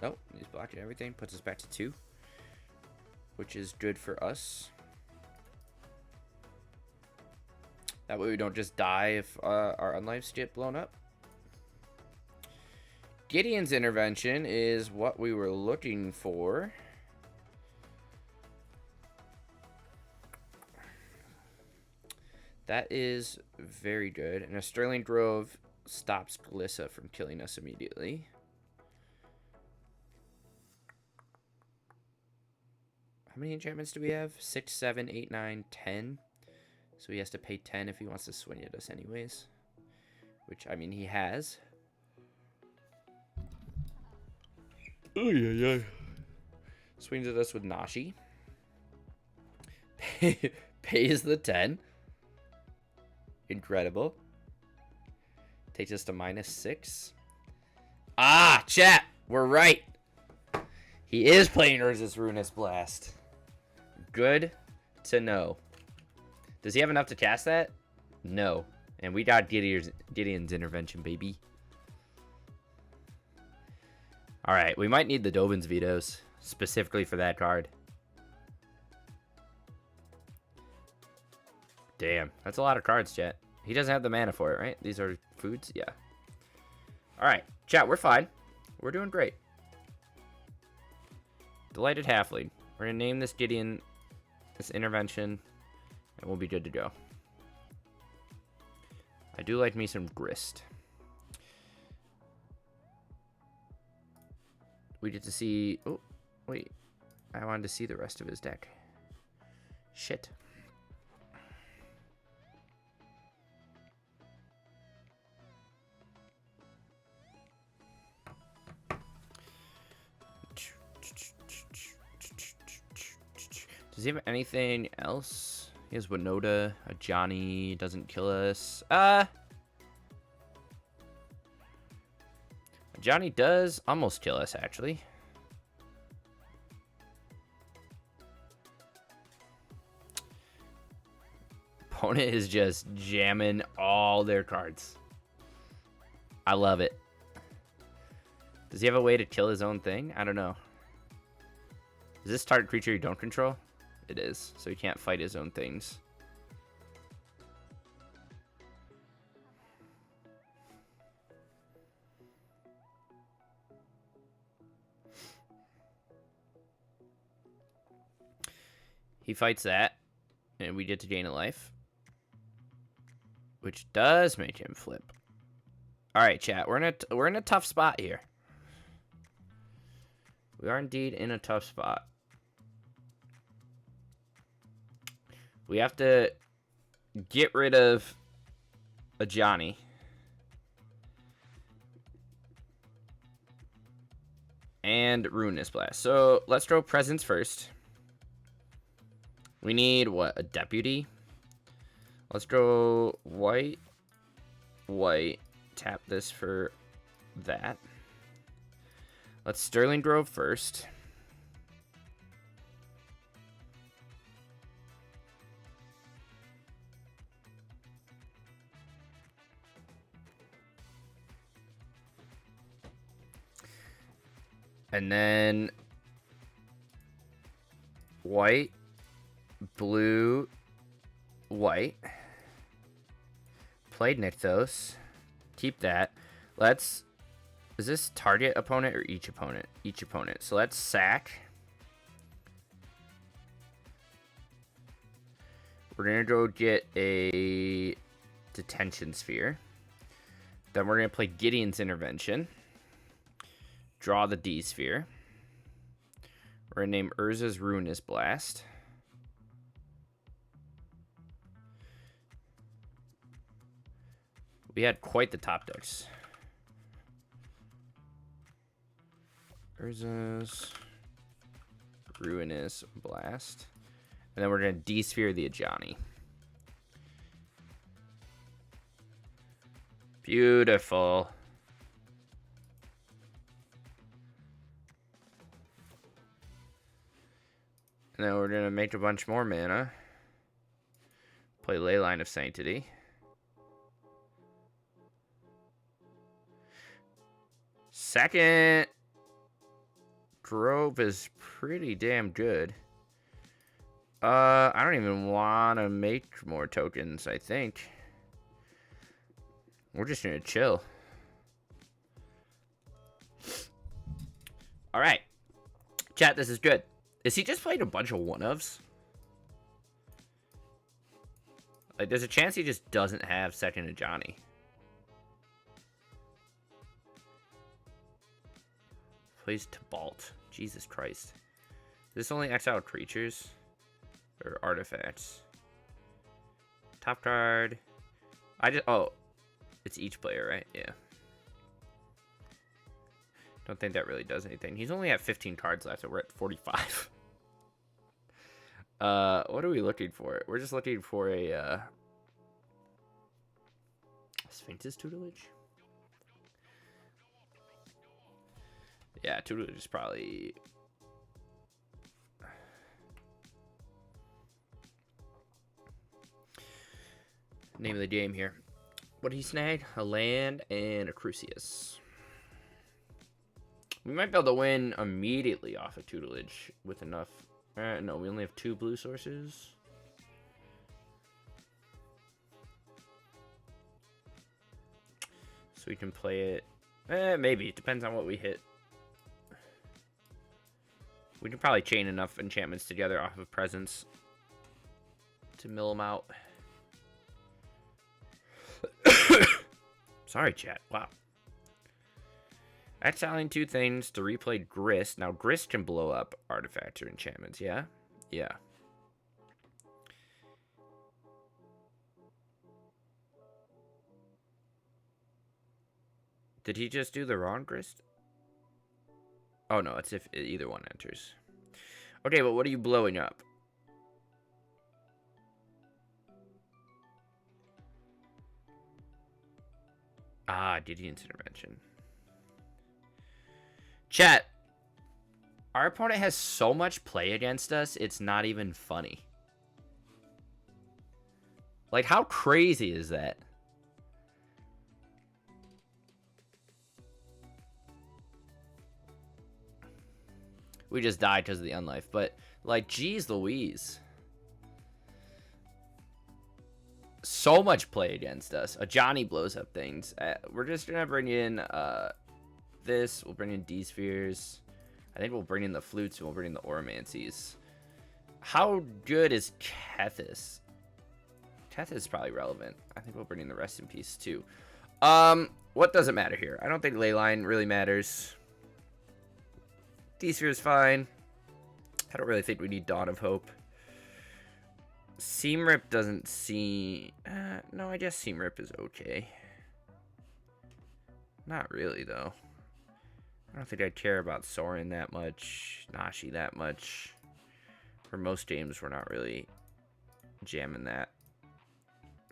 Oh, he's blocking everything. Puts us back to 2. Which is good for us. That way we don't just die if our unlives get blown up. Gideon's Intervention is what we were looking for. That is very good. And a Sterling Grove stops Glissa from killing us immediately. How many enchantments do we have? 6, 7, 8, 9, 10. So he has to pay 10 if he wants to swing at us anyways. Which, I mean, he has. Oh, yeah. Swings at us with Nashi. Pays the 10. Incredible. Takes us to -6. Ah, chat! We're right. He is playing Urza's Ruinous Blast. Good to know. Does he have enough to cast that? No. And we got Gideon's Intervention, baby. Alright, we might need the Dovin's Vetoes. Specifically for that card. Damn. That's a lot of cards, chat. He doesn't have the mana for it, right? These are foods? Yeah. Alright, chat, we're fine. We're doing great. Delighted Halfling. We're going to name this Gideon, this Intervention, and we'll be good to go. I do like me some Grist. We get to see... Oh, wait. I wanted to see the rest of his deck. Shit. Does he have anything else? He has Winota, a Johnny, doesn't kill us. Johnny does almost kill us, actually. Opponent is just jamming all their cards. I love it. Does he have a way to kill his own thing? I don't know. Is this target creature you don't control? It is, so he can't fight his own things. He fights that, and we get to gain a life, which does make him flip. All right, chat, we're in a tough spot here. We are indeed in a tough spot. We have to get rid of a Johnny. And Ruinous Blast. So let's throw presents first. We need, what, a Deputy? Let's go white, white. Tap this for that. Let's Sterling Grove first. And then white, blue, white. played Nykthos. Keep that. Let's... Is this target opponent or each opponent? Each opponent. So let's sack. We're going to go get a detention sphere. Then we're going to play Gideon's Intervention. Draw the D sphere. We're going to name Urza's Ruinous Blast. We had quite the top decks. Urza's Ruinous Blast. And then we're going to D-Sphere the Ajani. Beautiful. And then we're going to make a bunch more mana. Play Leyline of Sanctity. Second Grove is pretty damn good. I don't even want to make more tokens, I think. We're just going to chill. Alright. Chat, this is good. Is he just playing a bunch of one-ofs? Like, there's a chance he just doesn't have second Ajani. Plays Tibalt. Jesus Christ. Is this only exiled creatures? Or artifacts? Top card. Oh. It's each player, right? Yeah. Don't think that really does anything. He's only at 15 cards left, and we're at 45. What are we looking for? We're just looking for a, Sphinx's Tutelage? Yeah, tutelage is probably... Name of the game here. What did he snag? A land and a Crucius. We might be able to win immediately off of tutelage with enough... no, we only have 2 blue sources. So we can play it... maybe. It depends on what we hit. We can probably chain enough enchantments together off of Presence to mill them out. Sorry, chat. Wow. Exiling 2 things to replay Grist. Now, Grist can blow up artifacts or enchantments, yeah? Yeah. Did he just do the wrong Grist? Oh, no, it's if either one enters. Okay, but what are you blowing up? Ah, Gideon's Intervention. Chat. Our opponent has so much play against us, it's not even funny. Like, how crazy is that? We just died because of the unlife, but, like, geez Louise. So much play against us. Ajani blows up things. We're just gonna bring in this. We'll bring in D-Spheres. I think we'll bring in the Flutes and we'll bring in the Oromancies. How good is Kethis? Kethis is probably relevant. I think we'll bring in the Rest in Peace too. What doesn't matter here? I don't think Leyline really matters. D-Sphere is fine. I don't really think we need Dawn of Hope. Seam Rip doesn't seem... no, I guess Seam Rip is okay. Not really, though. I don't think I care about Sorin that much. Nashi that much. For most games, we're not really jamming that.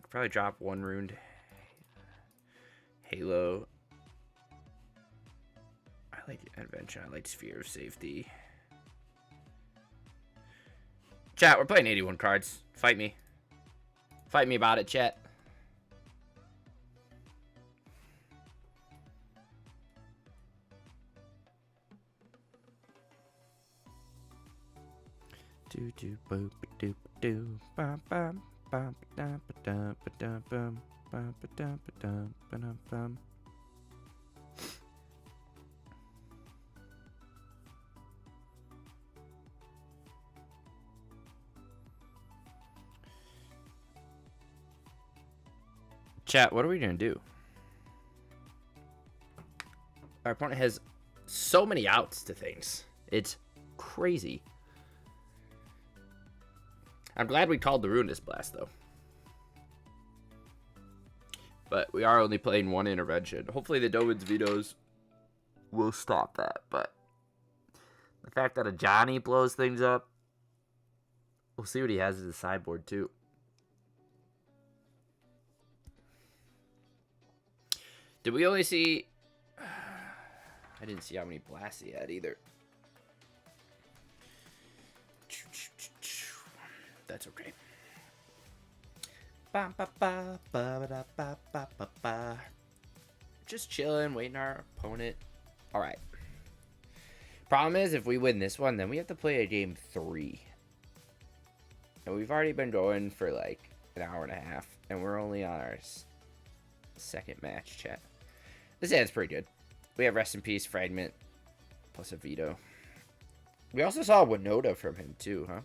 Could probably drop 1 Runed Halo. I like Adventure. I like Sphere of Safety. Chat, we're playing 81 cards. Fight me. Fight me about it, chat. Do do boop doop doo bum bum bum ba dum ba dum ba dum bum. Chat, what are we gonna do? Our opponent has so many outs to things. It's crazy. I'm glad we called the Ruinous Blast, though. But we are only playing one intervention. Hopefully the Dovin's Vetoes will stop that. But the fact that a Johnny blows things up, we'll see what he has in the sideboard, too. Did we only see... I didn't see how many blasts he had, either. That's okay. Just chilling, waiting our opponent. All right. Problem is, if we win this one, then we have to play a game 3. And we've already been going for like an hour and a half. And we're only on our second match, chat. This hand's pretty good. We have Rest in Peace, Fragment, plus a Veto. We also saw Winota from him too, huh?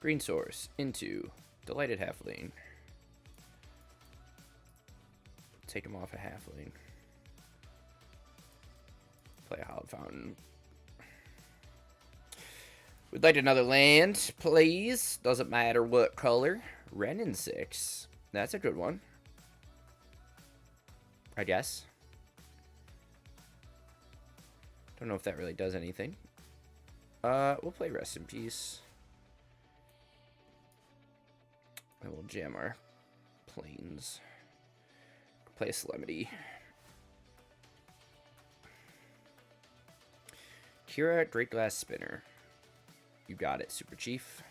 Green Source into Delighted Halfling. Take him off a Halfling. Play a Hallowed Fountain. We'd like another land, please. Doesn't matter what color. Ren and 6. That's a good one. I guess. Don't know if that really does anything. We'll play Rest in Peace. And we'll jam our planes. Play a Solemnity. Kira, Great Glass Spinner. You got it, Super Chief.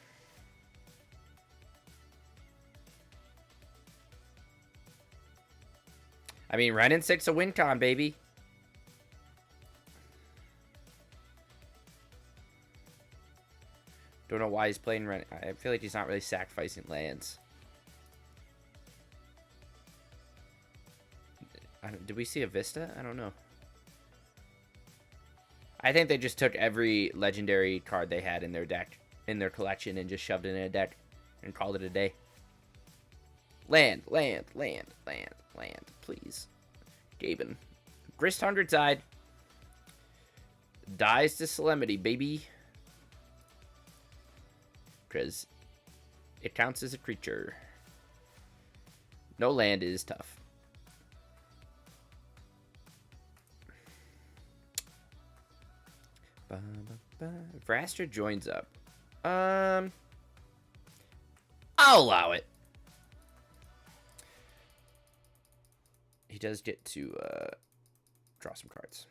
I mean, Ren and 6 a win con, baby. Don't know why he's playing Ren. I feel like he's not really sacrificing lands. Did we see a Vista? I don't know. I think they just took every legendary card they had in their deck, in their collection, and just shoved it in a deck and called it a day. Land, land, land, land, land, please. Gaben. Grist 100 side. Dies to Solemnity, baby. Because it counts as a creature. No land is tough. Vraster joins up. I'll allow it. He does get to draw some cards.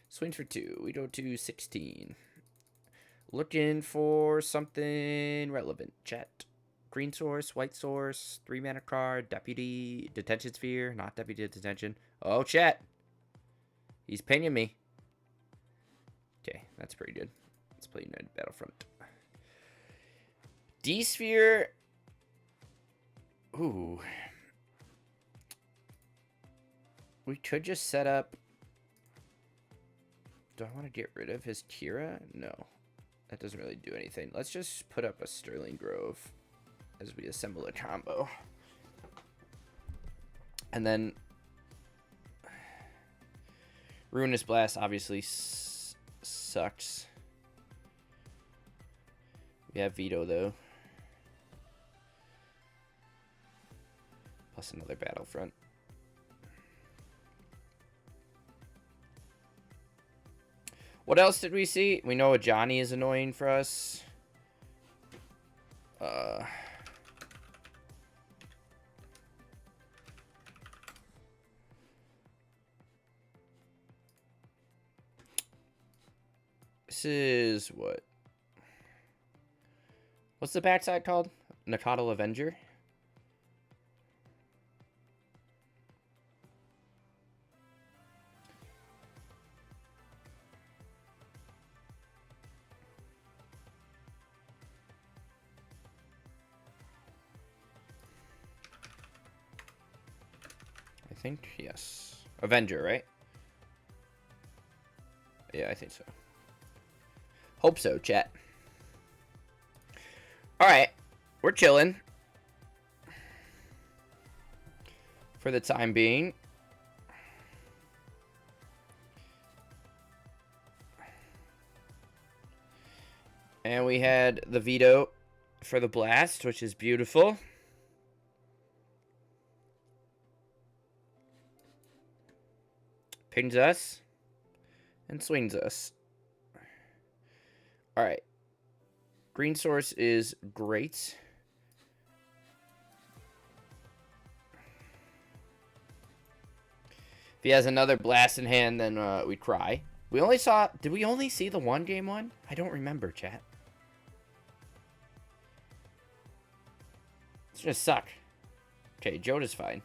Swings for 2. We go to 16. Looking for something relevant. Chat. Green source, white source, 3 mana card, deputy, detention sphere, not deputy detention. Oh, chat. He's pinging me. Okay, that's pretty good. Let's play United Battlefront. D-Sphere. Ooh. We could just set up... Do I want to get rid of his Kira? No. That doesn't really do anything. Let's just put up a Sterling Grove as we assemble a combo. And then... Ruinous Blast obviously sucks. We have Veto, though. Plus another Battlefront. What else did we see? We know a Johnny is annoying for us. This is what? What's the backside called? Nakatl Avenger? think. Yes. Avenger, right? Yeah, I think so. Hope so, chat. Alright. We're chilling. For the time being. And we had the veto for the blast, which is beautiful. Pings us. And swings us. Alright. Green source is great. If he has another blast in hand, then we'd cry. We only saw... Did we only see the one game one? I don't remember, chat. It's gonna suck. Okay, Joda's fine.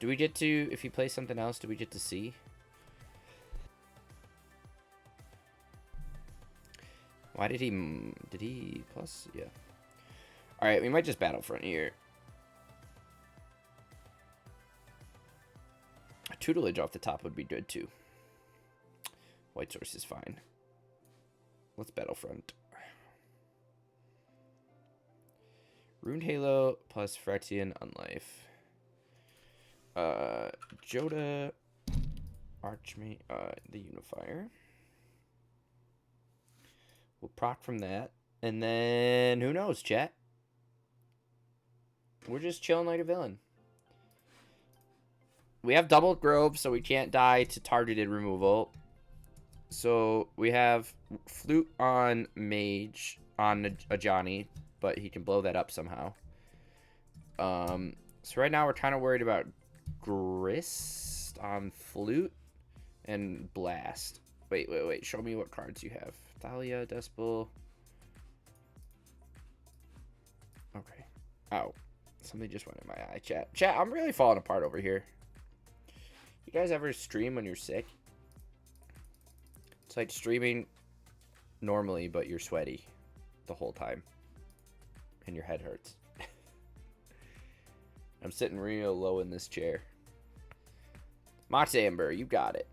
Do we get to... If he plays something else, do we get to see? Why did he... Did he plus? Yeah. Alright, we might just Battlefront here. A tutelage off the top would be good, too. White source is fine. Let's Battlefront. Rune Halo plus Phyrexian Unlife. Joda... Archmage... the Unifier. We'll proc from that. And then, who knows, chat? We're just chilling like a villain. We have double Grove, so we can't die to targeted removal. So, we have Flute on Mage, on a Johnny, but he can blow that up somehow. So right now we're kind of worried about Grist on Flute and Blast. Wait. Show me what cards you have. Thalia, Despel. Okay. Ow. Something just went in my eye. Chat, I'm really falling apart over here. You guys ever stream when you're sick? It's like streaming normally, but you're sweaty the whole time. And your head hurts. I'm sitting real low in this chair. Mox Amber, you got it.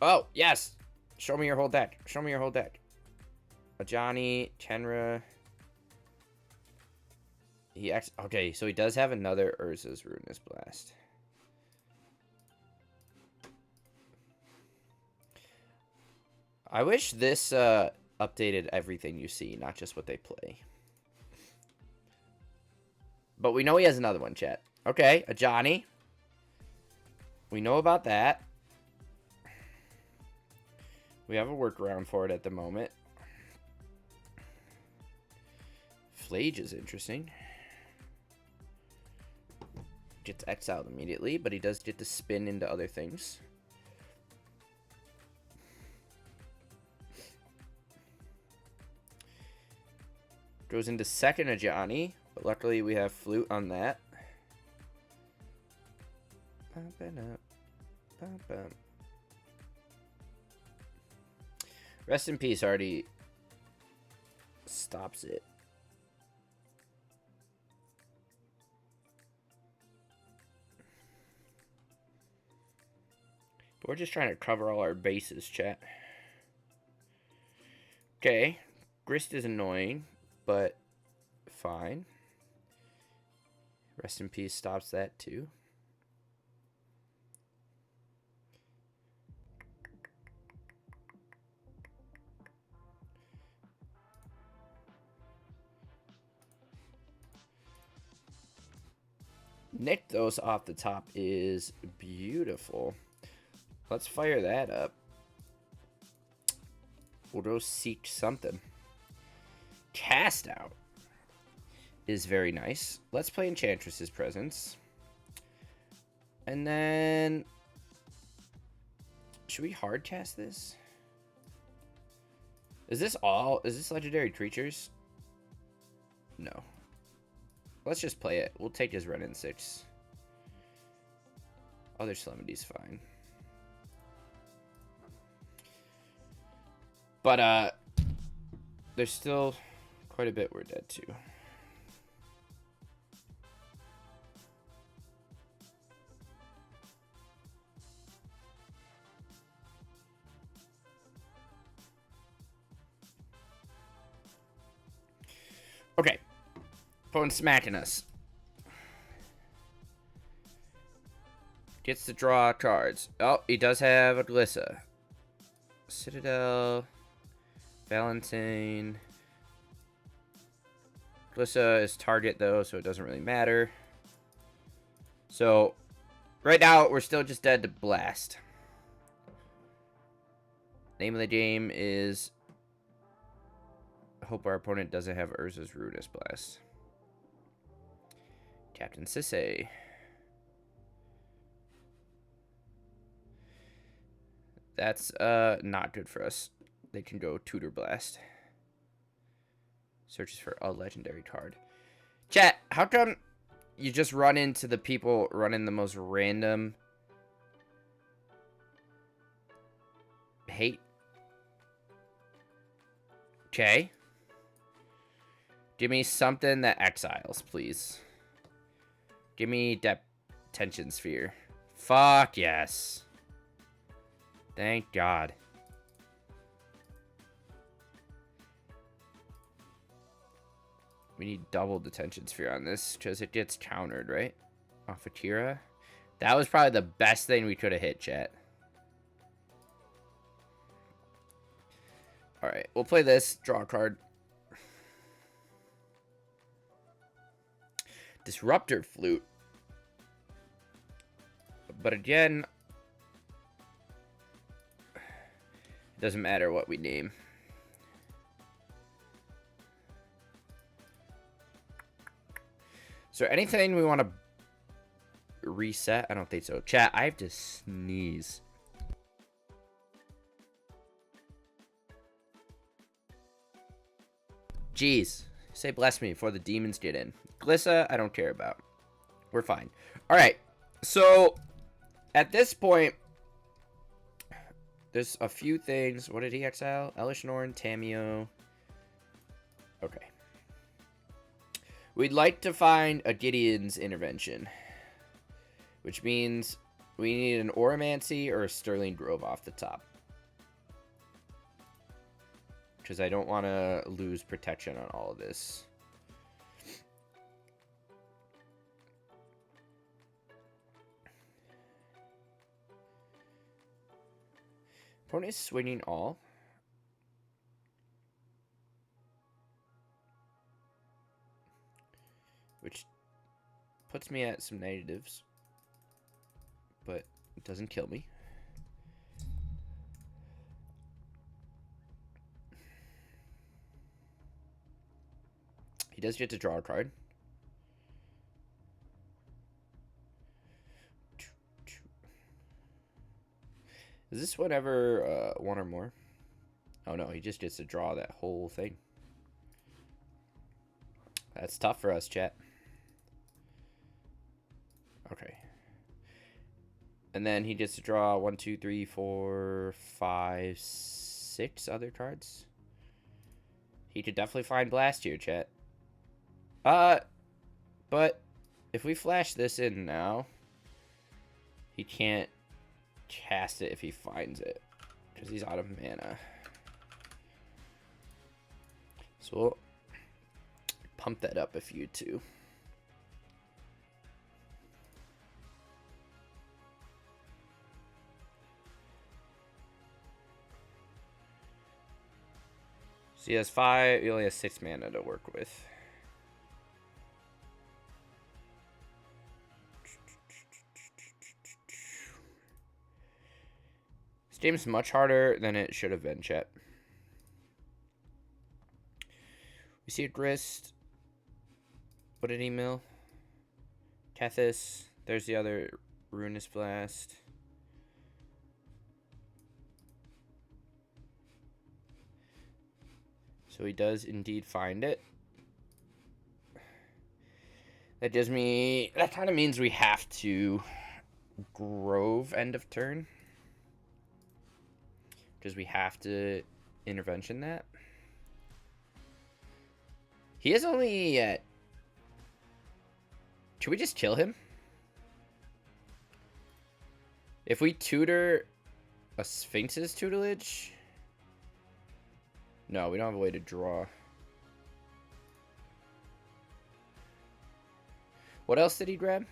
Oh, yes! Show me your whole deck. Show me your whole deck. A Johnny, Tenra. Okay, so he does have another Urza's Ruinous Blast. I wish this updated everything you see, not just what they play. But we know he has another one, chat. Okay, a Johnny. We know about that. We have a workaround for it at the moment. Flage is interesting. Gets exiled immediately, but he does get to spin into other things. Goes into second Ajani, but luckily we have Flute on that. Rest in Peace already stops it. But we're just trying to cover all our bases, chat. Okay. Grist is annoying, but fine. Rest in Peace stops that too. Nykthos off the top is beautiful. Let's fire that up. We'll go seek something. Cast Out is very nice. Let's play Enchantress's Presence. And then... should we hard cast this? Is this all? Is this legendary creatures? No. Let's just play it. We'll take his run in 6. Other Calamity's fine. But, there's still quite a bit we're dead to. Opponent's smacking us. Gets to draw cards. Oh, he does have a Glissa. Citadel. Valentine. Glissa is target, though, so it doesn't really matter. So, right now, we're still just dead to Blast. Name of the game is... Hope our opponent doesn't have Urza's Ruinous Blast. Captain Sisay. That's not good for us. They can go Tutor Blast. Searches for a legendary card. Chat, how come you just run into the people running the most random hate? Okay. Give me something that exiles, please. Give me Detention Sphere. Fuck yes. Thank God. We need double Detention Sphere on this because it gets countered, right? Off Akira. That was probably the best thing we could have hit, chat. Alright, we'll play this. Draw a card. Disruptor Flute. But again, it doesn't matter what we name. Is there anything we want to reset? I don't think so. Chat, I have to sneeze. Jeez. Say bless me before the demons get in. Glissa, I don't care about. We're fine. Alright. So, at this point, there's a few things. What did he exile? Elishnorn, Tamio. Okay. We'd like to find a Gideon's Intervention. Which means we need an Oromancy or a Sterling Grove off the top. Because I don't want to lose protection on all of this. Opponent is swinging all. Which puts me at some negatives. But it doesn't kill me. He does get to draw a card. Is this whenever one or more? Oh no, he just gets to draw that whole thing. That's tough for us, chat. Okay. And then he gets to draw 1, 2, 3, 4, 5, 6 other cards. He could definitely find Blast here, chat. But if we flash this in now, he can't cast it if he finds it because he's out of mana. So we'll pump that up a few too. So he has 5, he only has 6 mana to work with. This game is much harder than it should have been, chat. We see a Grist. What did he mill? Tethys. There's the other Ruinous Blast. So he does indeed find it. That gives me... That kind of means we have to Grove end of turn. Because we have to intervention that. He is only at... Should we just kill him? If we tutor a Sphinx's tutelage... No, we don't have a way to draw. What else did he grab?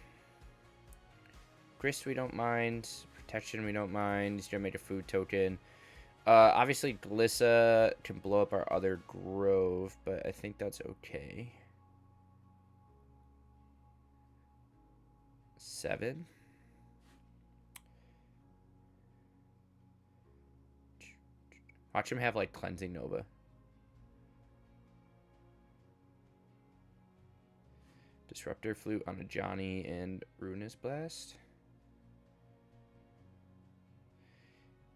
Grist we don't mind. Protection we don't mind. He's gonna make a food token. Obviously Glissa can blow up our other grove, but I think that's okay. 7. Watch him have like Cleansing Nova. Disruptor Flute on a Johnny and Ruinous Blast.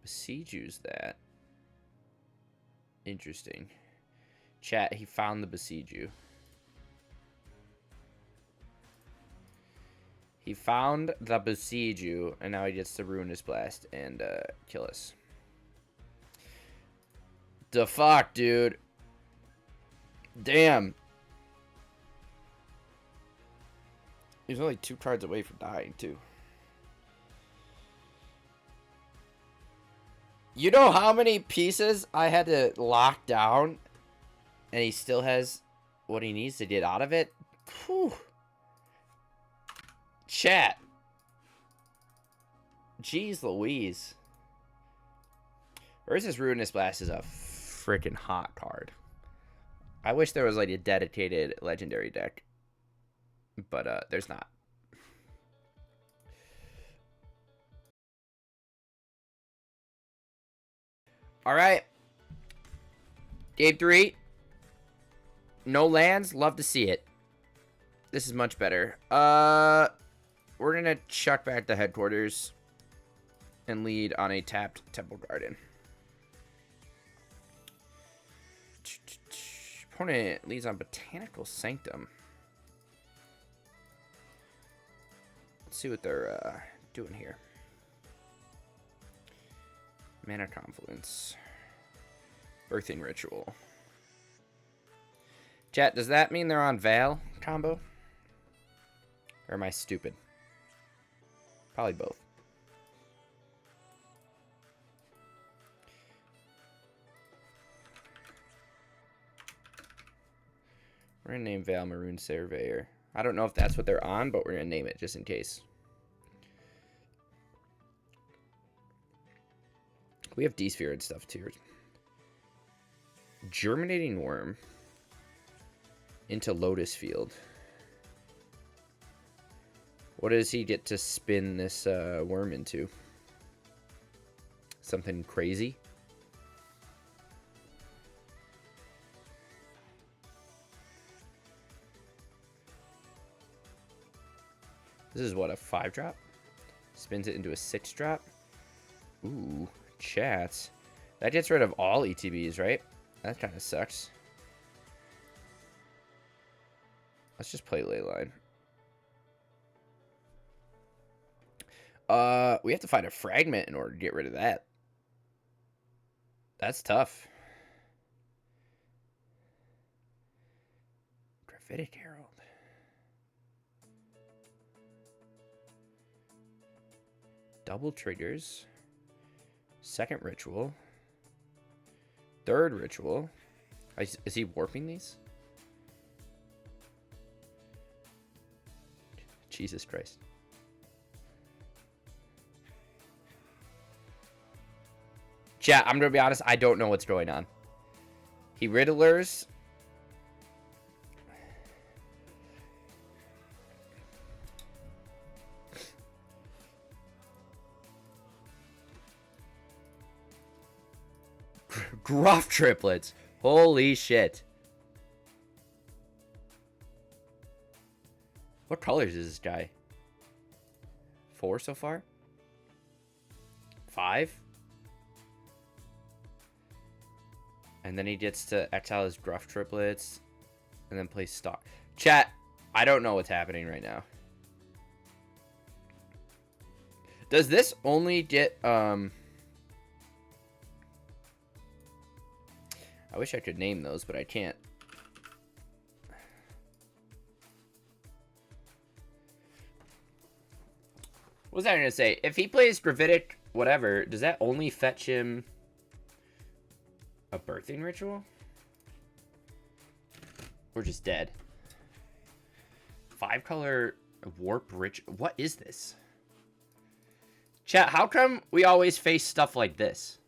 Besiege's that. Interesting. Chat, he found the Besiegew. He found the Besiegew, and now he gets the Ruinous Blast and kill us. The fuck, dude. Damn. He's only 2 cards away from dying, too. You know how many pieces I had to lock down, and he still has what he needs to get out of it? Whew. Chat. Jeez Louise. Versus Ruinous Blast is a freaking hot card. I wish there was like a dedicated legendary deck, but there's not. All right. Game 3. No lands. Love to see it. This is much better. We're going to chuck back the headquarters and lead on a tapped Temple Garden. Opponent leads on Botanical Sanctum. Let's see what they're doing here. Mana Confluence. Birthing Ritual. Chat, does that mean they're on Val combo? Or am I stupid? Probably both. We're going to name Val Maroon Surveyor. I don't know if that's what they're on, but we're going to name it just in case. We have D-Sphere and stuff too. Germinating Worm into Lotus Field. What does he get to spin this worm into? Something crazy? This is what, a 5-drop? Spins it into a 6-drop? Ooh, chats. That gets rid of all ETBs, right? That kind of sucks. Let's just play Leyline. We have to find a fragment in order to get rid of that. That's tough. Gravitic Herald. Double triggers. Second ritual. Third ritual. Is he warping these? Jesus Christ. Chat, I'm going to be honest. I don't know what's going on. He Riddlers. Gruff triplets. Holy shit. What colors is this guy? 4 so far? 5? And then he gets to exile his Gruff triplets and then play stock. Chat, I don't know what's happening right now. Does this only get I wish I could name those, but I can't. What was I going to say? If he plays Gravitic, whatever, does that only fetch him a Birthing Ritual? Or just dead? 5-color Warp rich. What is this? Chat, how come we always face stuff like this?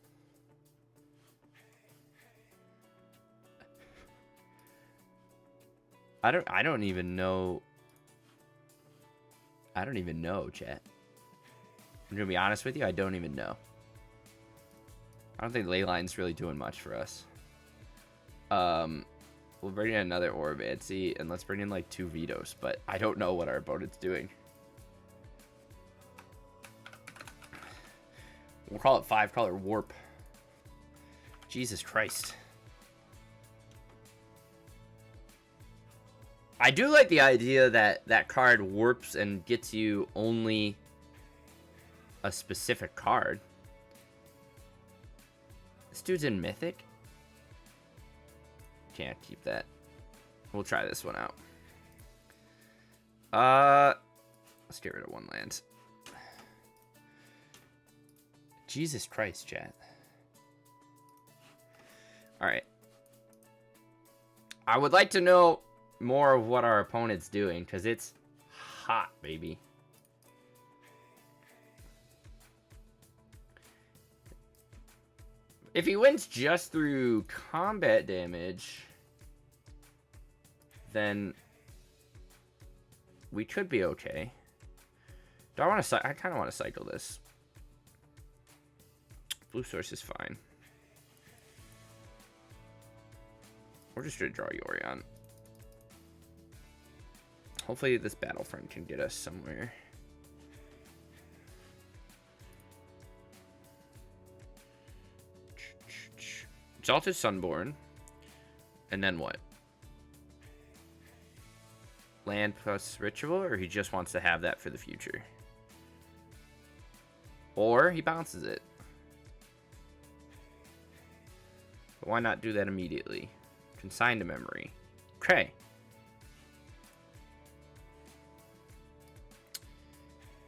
I don't even know. I don't even know, chat. I'm gonna be honest with you, I don't even know. I don't think Leyline's really doing much for us. We'll bring in another Orbancy, and let's bring in like 2 Vetoes, but I don't know what our opponent's doing. We'll call it 5-color Warp. Jesus Christ. I do like the idea that that card warps and gets you only a specific card. This dude's in Mythic? Can't keep that. We'll try this one out. Let's get rid of 1 land. Jesus Christ, chat. Alright. I would like to know more of what our opponent's doing, because it's hot, baby. If he wins just through combat damage, then we could be okay. Do I want to? I kind of want to cycle this. Blue source is fine. We're just gonna draw Yorion. Hopefully this Battlefront can get us somewhere. Exalted Sunborn. And then what? Land plus Ritual? Or he just wants to have that for the future? Or he bounces it. But why not do that immediately? Consign to memory. Okay.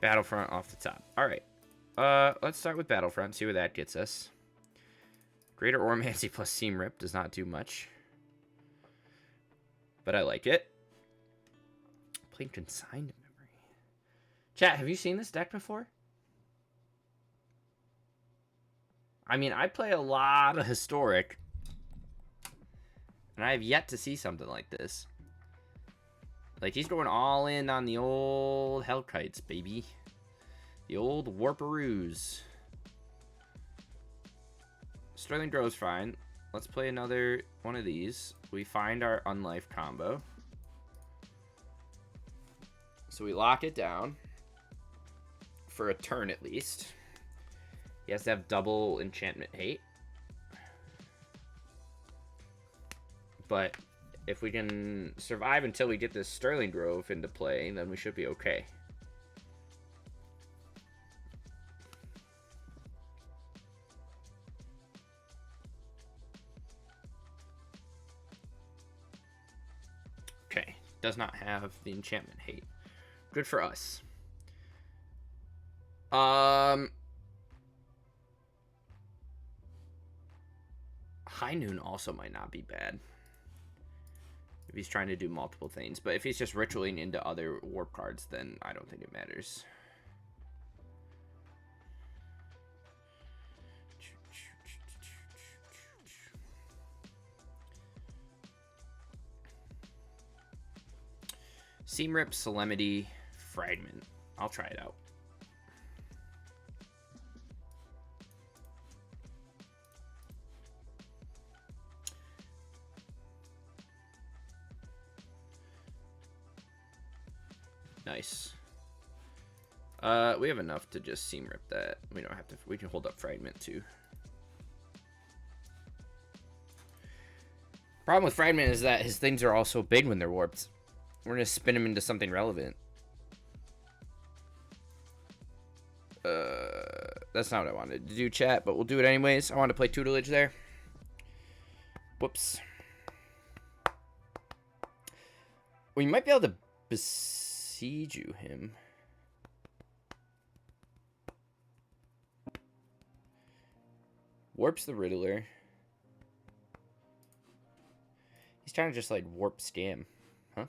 Battlefront off the top. Alright. Let's start with Battlefront. See where that gets us. Greater Ormancy plus Seam Rip does not do much. But I like it. Playing Consigned to Memory. Chat, have you seen this deck before? I mean, I play a lot of Historic. And I have yet to see something like this. Like, he's going all in on the old Hellkites, baby. The old Warparoos. Sterling Grow's fine. Let's play another one of these. We find our Unlife combo. So we lock it down. For a turn, at least. He has to have double enchantment hate. But if we can survive until we get this Sterling Grove into play, then we should be okay. Okay, does not have the enchantment hate. Good for us. High Noon also might not be bad. If he's trying to do multiple things. But if he's just ritualing into other warp cards, then I don't think it matters. Seam Rip, Solemnity, Fragment. I'll try it out. Nice. We have enough to just Seam Rip that. We don't have to. We can hold up Fragment too. Problem with Fragment is that his things are all so big when they're warped. We're gonna spin him into something relevant. That's not what I wanted to do, chat, but we'll do it anyways. I want to play Tutelage there. Whoops. We might be able to besiege him. Warps the Riddler. He's trying to just like warp scam. Huh?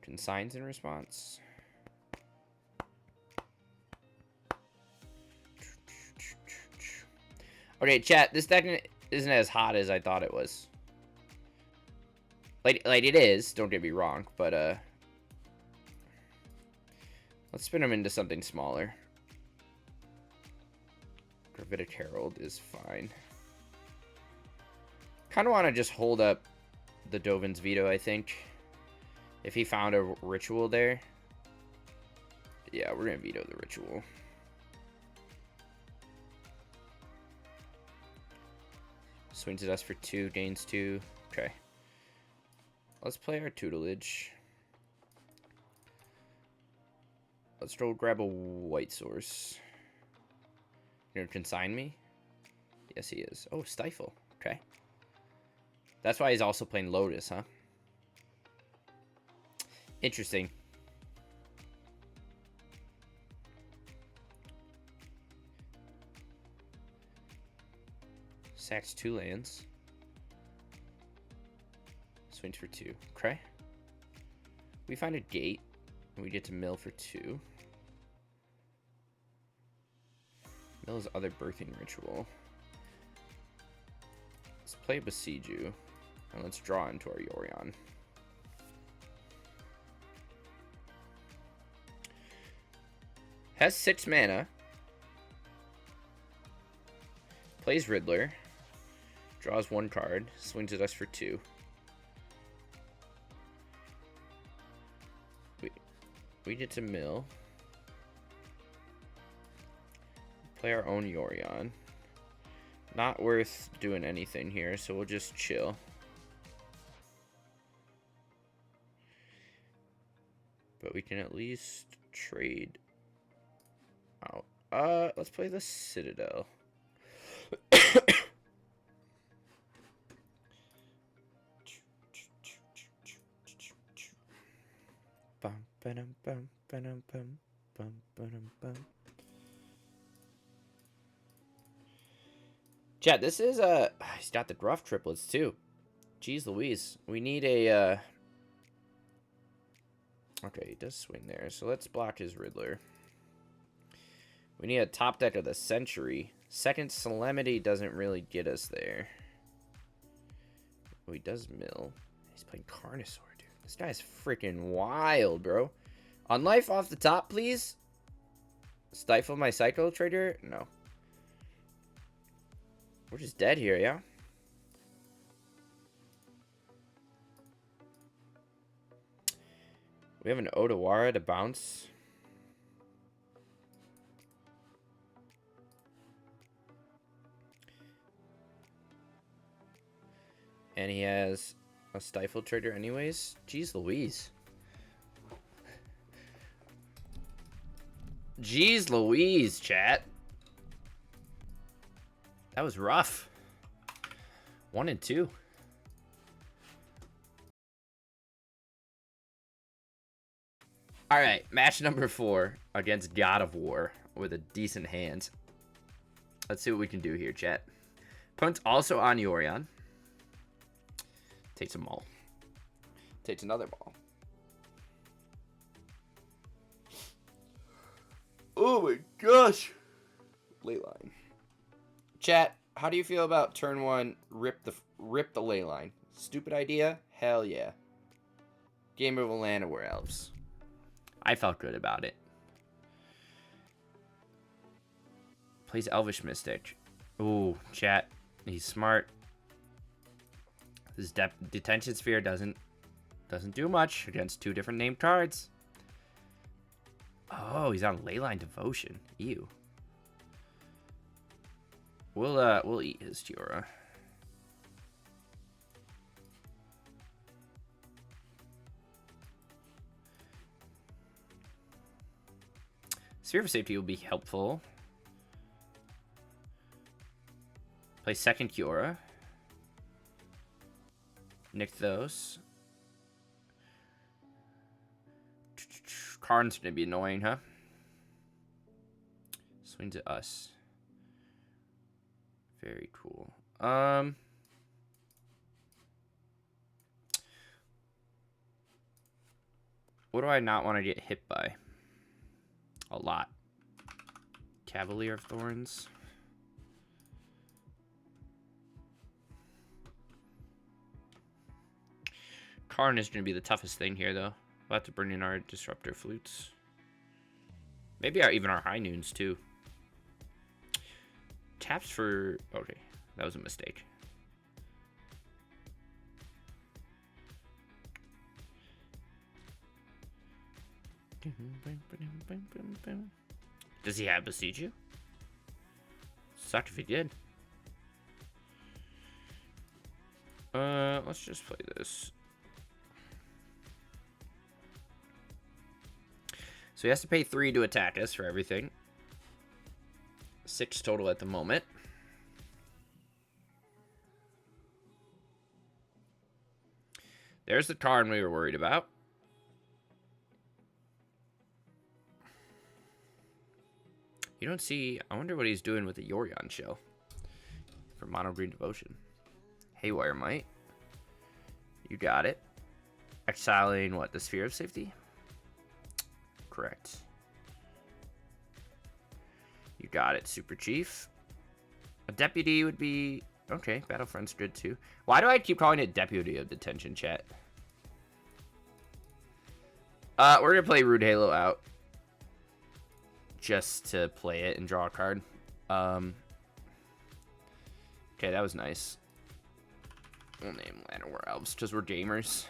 Consigns in response. Okay, chat. This deck isn't as hot as I thought it was. Like it is. Don't get me wrong, but let's spin them into something smaller. Gravitic Herald is fine. Kind of want to just hold up the Dovin's Veto, I think. If he found a ritual there. Yeah, we're going to veto the ritual. Swings at us for 2, gains 2. Okay. Let's play our tutelage. Let's go grab a white source. You're gonna consign me? Yes, he is. Oh, Stifle. Okay. That's why he's also playing Lotus, huh? Interesting. Sacks 2 lands. Swings for 2. Okay. We find a gate. And we get to mill for 2. Mill is other birthing ritual. Let's play Besieju. And let's draw into our Yorion. Has 6 mana. Plays Riddler. Draws 1 card. Swings at us for 2. We get to mill. Play our own Yorion. Not worth doing anything here, so we'll just chill. But we can at least trade out. Let's play the Citadel. Chat, this is he's got the Gruff triplets too. Jeez Louise. We need a okay, he does swing there, so let's block his Riddler. We need a top deck of the Century. Second Solemnity doesn't really get us there. Oh, he does mill. He's playing Carnosaur, dude. This guy's freaking wild, bro. On life off the top, please. Stifle my Psycho Trader? No. We're just dead here, yeah? We have an Odawara to bounce. And he has a Stifle Trader anyways. Jeez Louise. Jeez Louise, chat. That was rough. 1 and 2. All right, match number 4 against God of War with a decent hand. Let's see what we can do here, chat. Opponent's also on Yorion. Takes a maul. Takes another maul. Oh my gosh. Ley line. Chat, how do you feel about turn 1 rip the ley line? Stupid idea? Hell yeah. Game over land of Were Elves. I felt good about it. Plays Elvish Mystic. Ooh, chat. He's smart. His Detention Sphere doesn't do much against 2 different named cards. Oh, he's on Leyline Devotion. Ew. We'll eat his Tiora. Sphere of Safety will be helpful. Play second Kiora. Nykthos. Karn's gonna be annoying, huh? Swings at us. Very cool. What do I not want to get hit by? A lot. Cavalier of Thorns. Karn is going to be the toughest thing here, though. We'll have to bring in our Disruptor Flutes. Maybe even our High Noons, too. Taps for... Okay, that was a mistake. Does he have Besiege You? Sucked if he did. Let's just play this. So he has to pay 3 to attack us for everything. 6 total at the moment. There's the Karn we were worried about. You don't see... I wonder what he's doing with the Yorion shell. For Mono Green Devotion. Haywire Might. You got it. Exiling what? The Sphere of Safety? Correct. You got it, Super Chief. A Deputy would be... Okay, Battlefront's good too. Why do I keep calling it Deputy of Detention, chat? We're gonna play Rude Halo out. Just to play it and draw a card. Okay, that was nice. We'll name Llanowar Elves because we're gamers.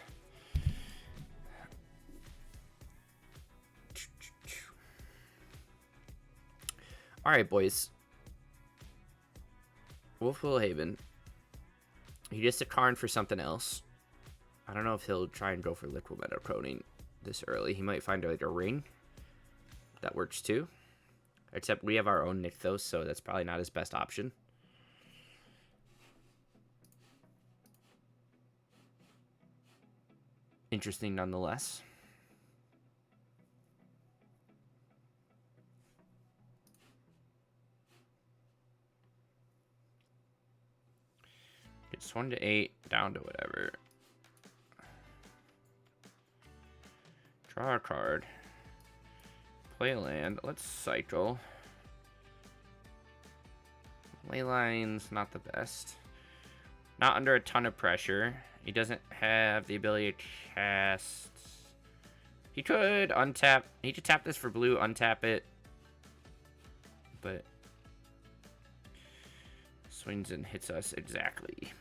Alright, boys. Wolfwill Haven. He gets a Karn for something else. I don't know if he'll try and go for Liquid Metal Coating this early. He might find like a ring. That works too. Except we have our own Nykthos, so that's probably not his best option. Interesting nonetheless. It's 1 to 8, down to whatever. Draw a card. Play a land. Let's cycle. Leyline's not the best. Not under a ton of pressure. He doesn't have the ability to cast. He could untap. He could tap this for blue, untap it. But swings and hits us exactly.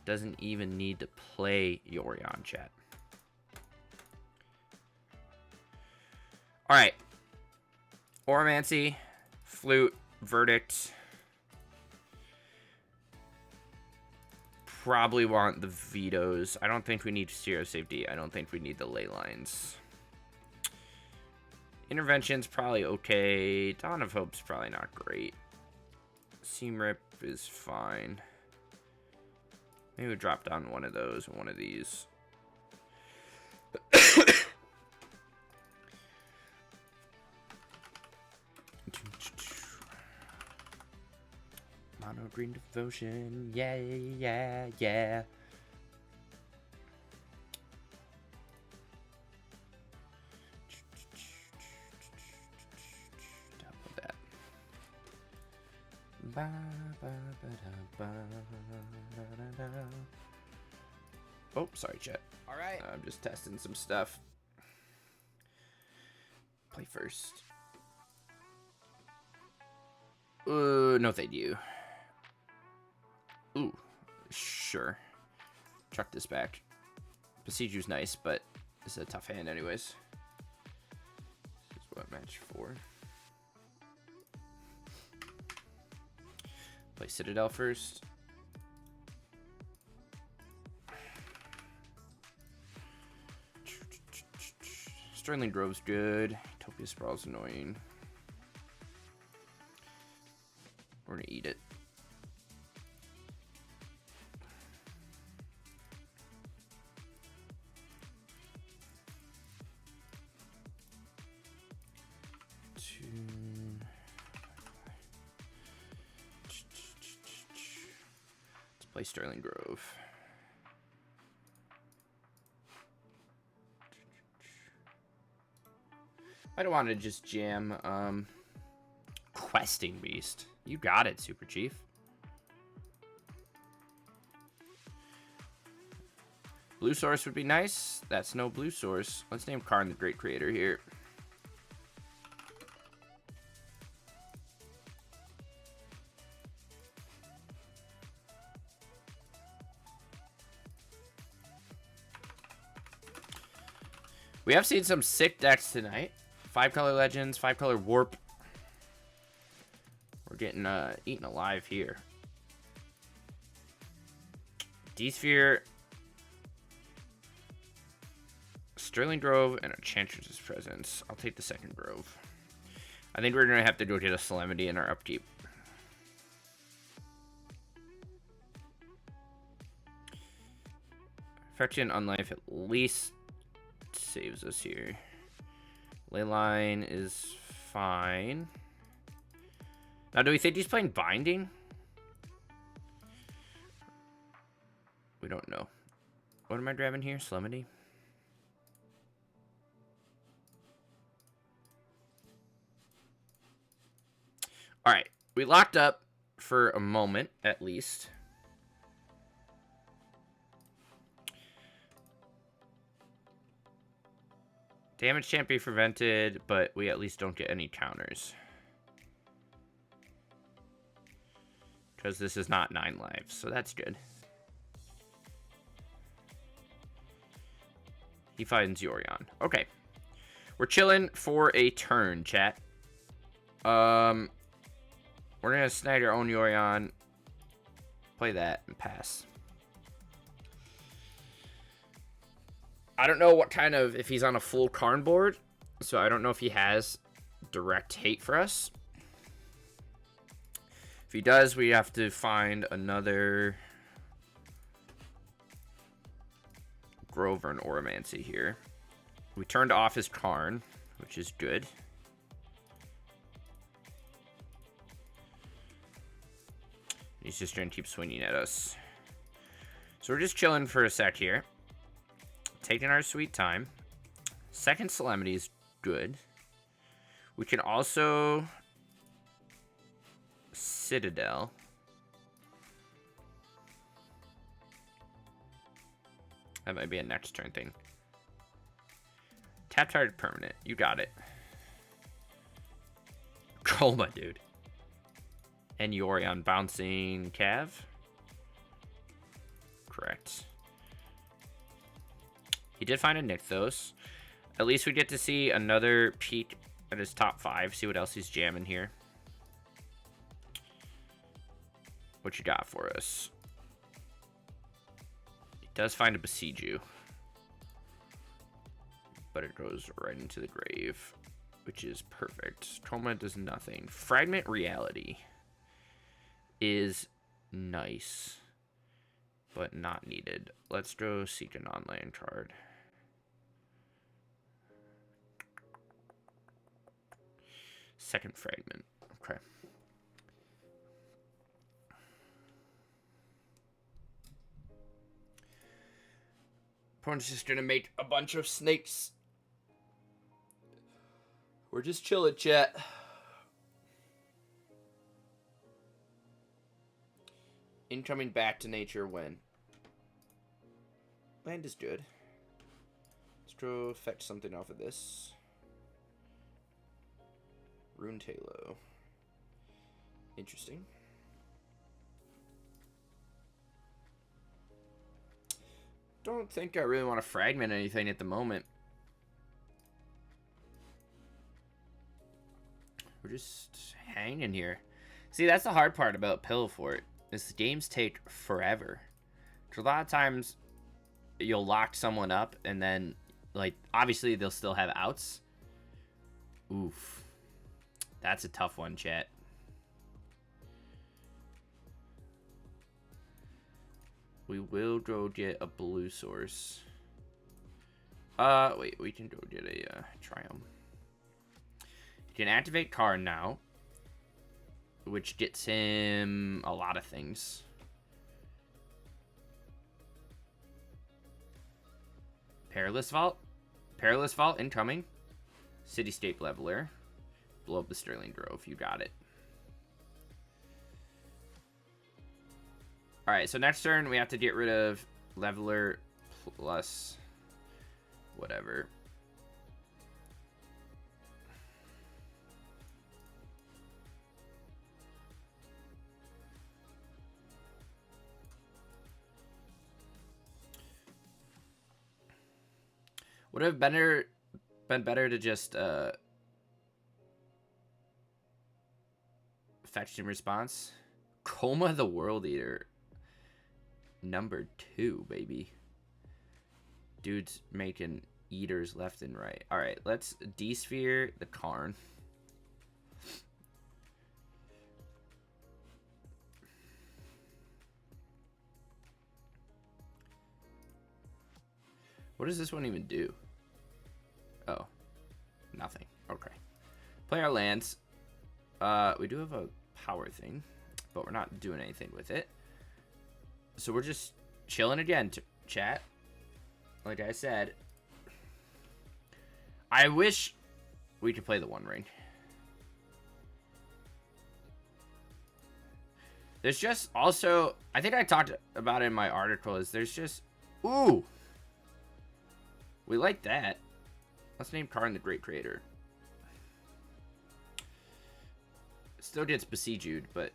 Doesn't even need to play Yorion, chat. Alright. Oromancy, Flute, Verdict. Probably want the vetoes. I don't think we need Zero Safety. I don't think we need the ley lines. Intervention's probably okay. Dawn of Hope's probably not great. Seam Rip is fine. Maybe we drop down one of those and one of these. Mono Green Devotion. Yeah, yeah, yeah. Download that. Oh, sorry, chat. All right. I'm just testing some stuff. Play first. No thank you. Ooh, sure. Chuck this back. Besieger's nice, but it's a tough hand anyways. This is what match 4. Play Citadel first. Sterling Grove's good. Utopia Sprawl's annoying. We're gonna eat it. Let's play Sterling Grove. I don't want to just jam Questing Beast. You got it, Super Chief. Blue Source would be nice. That's no Blue Source. Let's name Karn the Great Creator here. We have seen some sick decks tonight. 5-color Legends, 5-color Warp. We're getting eaten alive here. D-Sphere, Sterling Grove, and Enchantress's Presence. I'll take the second Grove. I think we're going to have to go get a Solemnity in our upkeep. Fetching Unlife at least saves us here. Leyline is fine. Now, do we think he's playing Binding? We don't know. What am I grabbing here? Solemnity? Alright. We locked up for a moment, at least. Damage can't be prevented, but we at least don't get any counters. Because this is not 9 lives, so that's good. He finds Yorion. Okay. We're chilling for a turn, chat. We're going to snag our own Yorion. Play that and pass. I don't know what kind of, if he's on a full Karn board, so I don't know if he has direct hate for us. If he does, we have to find another Grove or an Oromancy here. We turned off his Karn, which is good. He's just going to keep swinging at us. So we're just chilling for a sec here. Taking our sweet time. Second Solemnity is good. We can also Citadel. That might be a next turn thing. Tap target permanent. You got it. Coma, dude. And Yorion bouncing Cav. Correct. He did find a Nykthos. At least we get to see another peek at his top 5. See what else he's jamming here. What you got for us? He does find a Besiege You. But it goes right into the grave. Which is perfect. Coma does nothing. Fragment Reality is nice. But not needed. Let's go seek a non-land card. Second Fragment. Okay. Opponent's just gonna make a bunch of snakes. We're just chilling, chat. Incoming back to nature when? Land is good. Let's go fetch something off of this. Rune Talo. Interesting. Don't think I really want to fragment anything at the moment. We're just hanging here. See, that's the hard part about Pillowfort. Is the games take forever. So a lot of times you'll lock someone up and then, like, obviously they'll still have outs. Oof. That's a tough one, chat. We will go get a blue source. Wait, we can go get a Triumph. You can activate Karn now, which gets him a lot of things. Perilous Vault? Perilous Vault incoming. City-State Leveler. Blow up the Sterling Grove. You got it. Alright, so next turn we have to get rid of Leveler plus whatever. Would have been better to just fetched in response. Coma the World Eater. Number 2, baby. Dude's making eaters left and right. Alright, let's D-Sphere the Karn. What does this one even do? Oh. Nothing. Okay. Play our lands. We do have a power thing, but we're not doing anything with it. So we're just chilling again, chat. Like I said, I wish we could play the One Ring. There's just also, I think I talked about it in my article, is there's just, ooh, we like that. Let's name Karn the Great Creator. Still gets besieged, but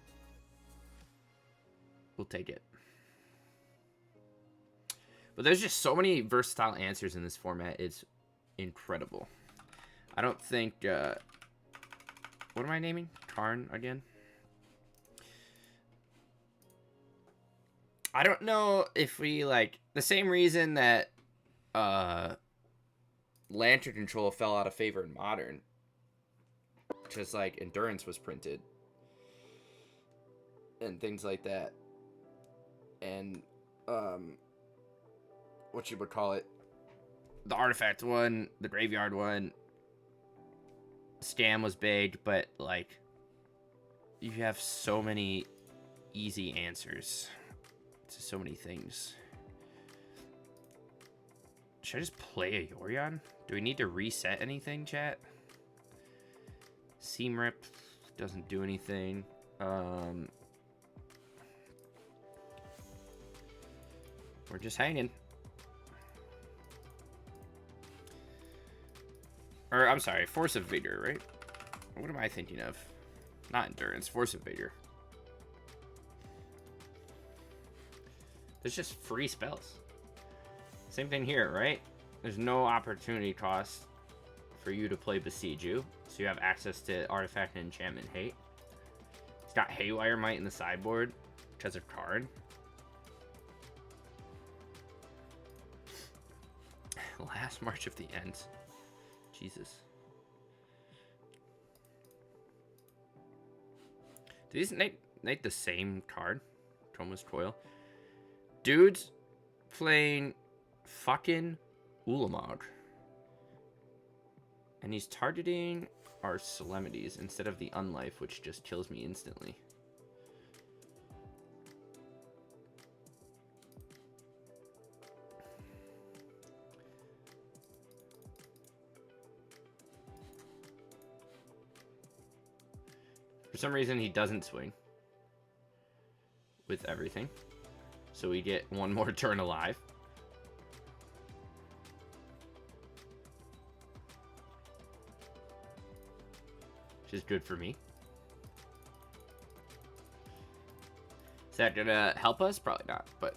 we'll take it. But there's just so many versatile answers in this format. It's incredible. I don't think... what am I naming? Karn again? I don't know if we, like... The same reason that Lantern Control fell out of favor in Modern. Because, like, Endurance was printed. And things like that. And, what you would call it, the artifact one, the graveyard one, scam was big, but like you have so many easy answers to so many things. Should I just play a Yorion? Do we need to reset anything, chat? Seam Rip doesn't do anything. We're just hanging. Or, I'm sorry, Force of Vigor, right? What am I thinking of? Not Endurance, Force of Vigor. There's just free spells. Same thing here, right? There's no opportunity cost for you to play Besiege You, so you have access to Artifact and Enchantment Hate. It's got Haywire Might in the sideboard because of Karn. Last March of the Ends. Jesus. Do these make the same card? Toma's Coil. Dude's playing fucking Ulamog. And he's targeting our Solemnities instead of the Unlife, which just kills me instantly. For some reason, he doesn't swing with everything. So we get one more turn alive. Which is good for me. Is that gonna help us? Probably not, but...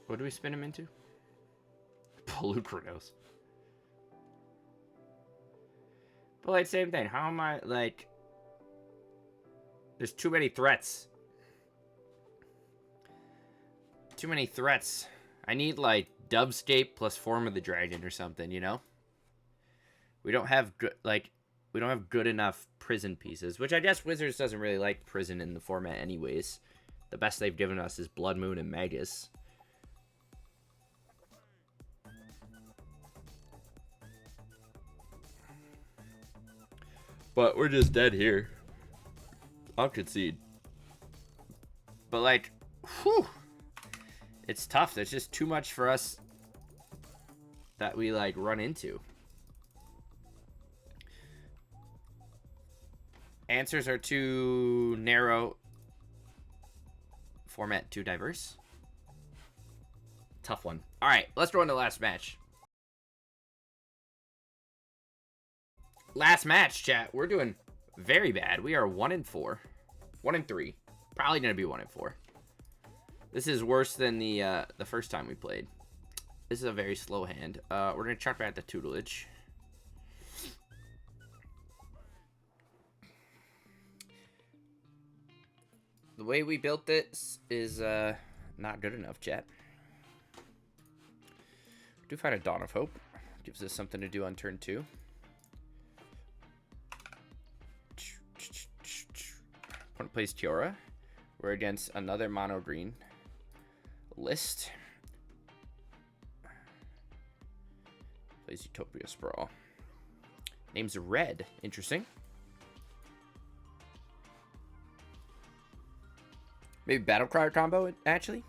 What do we spin him into? Polukranos. But like, same thing. How am I, like... There's too many threats. Too many threats. I need, like, Dubscape plus Form of the Dragon or something, you know? We don't have good, like... We don't have good enough prison pieces. Which I guess Wizards doesn't really like prison in the format anyways. The best they've given us is Blood Moon and Magus. But we're just dead here. I'll concede. But, like, whew, it's tough. There's just too much for us that we, like, run into. Answers are too narrow. Format too diverse. Tough one. All right, let's throw in the last match. Last match, chat. We're doing very bad. We are 1-4. 1-3. Probably gonna be 1-4. This is worse than the first time we played. This is a very slow hand. We're gonna chuck back the tutelage. The way we built this is not good enough, chat. Do find a Dawn of Hope. Gives us something to do on turn 2. Opponent plays Tiora. We're against another mono green list. Plays Utopia Sprawl. Name's Red. Interesting. Maybe Battlcrier combo, actually.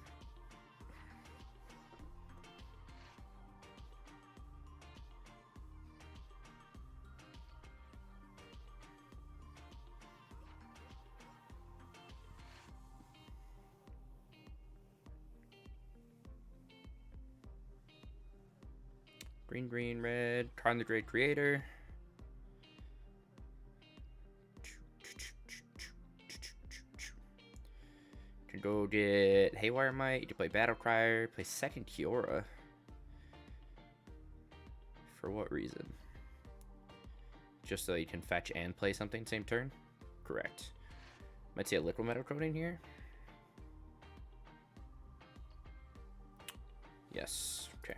Green, green, red. Karn the Great Creator. Can go get Haywire Might. You can play Battlecrier. Play second Kiora. For what reason? Just so you can fetch and play something same turn? Correct. Might see a Liquid Metal Coating here. Yes. Okay.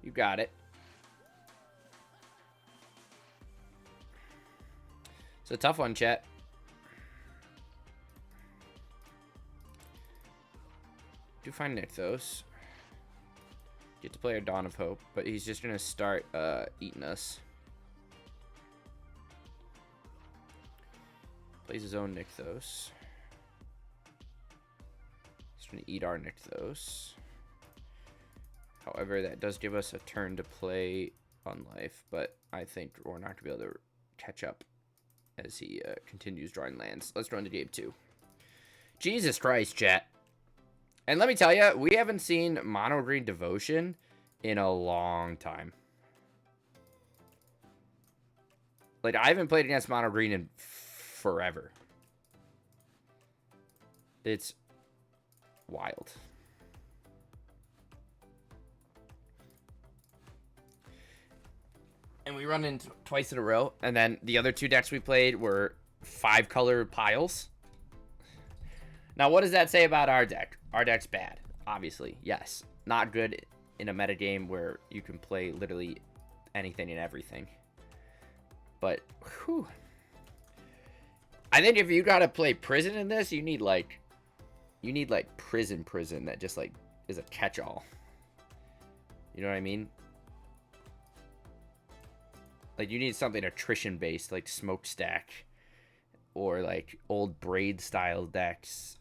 You got it. It's a tough one, chat. Do find Nykthos. Get to play a Dawn of Hope, but he's just gonna start eating us. Plays his own Nykthos. He's gonna eat our Nykthos. However, that does give us a turn to play on life, but I think we're not gonna be able to catch up as he continues drawing lands. Let's run to game 2. Jesus Christ, chat. And let me tell you, we haven't seen Mono Green Devotion in a long time. Like, I haven't played against Mono Green in forever. It's wild. And we run in twice in a row. And then the other 2 decks we played were 5-color piles. Now, what does that say about our deck? Our deck's bad, obviously. Yes. Not good in a metagame where you can play literally anything and everything. But, whew. I think if you gotta play Prison in this, you need, like, Prison that just, like, is a catch-all. You know what I mean? Like, you need something attrition-based, like Smokestack. Or, like, old Braid-style decks.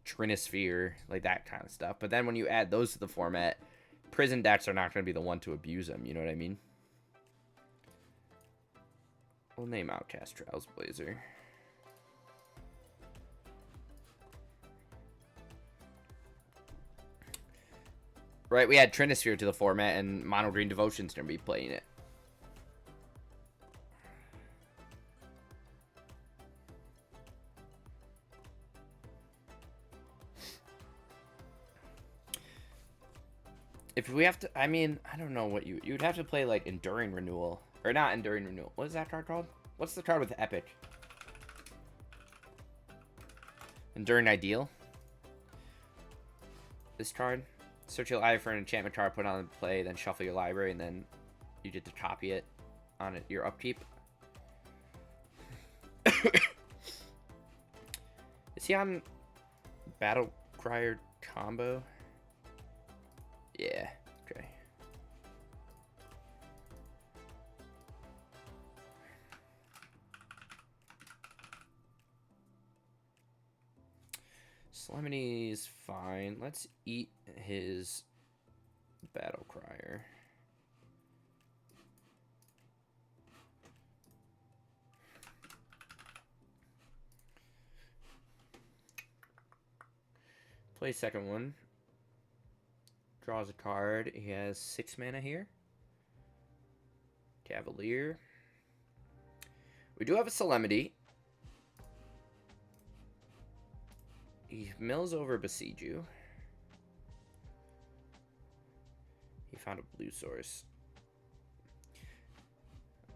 Trinisphere, like that kind of stuff. But then when you add those to the format, Prison decks are not going to be the one to abuse them. You know what I mean? We'll name Outcast Trailblazer. Right, we add Trinisphere to the format, and Mono Green Devotion's going to be playing it. If we have to, I mean, I don't know what you'd have to play, like, Enduring Renewal. Or not Enduring Renewal. What is that card called? What's the card with Epic? Enduring Ideal. This card. Search your library for an enchantment card, put it on play, then shuffle your library, and then you get to copy it on your upkeep. Is he on Battlcrier combo? Yeah, okay. Calamity's fine. Let's eat his Battlcrier. Play second one. Draws a card. He has 6 mana here. Cavalier. We do have a Solemnity. He mills over Besiege You. He found a blue source.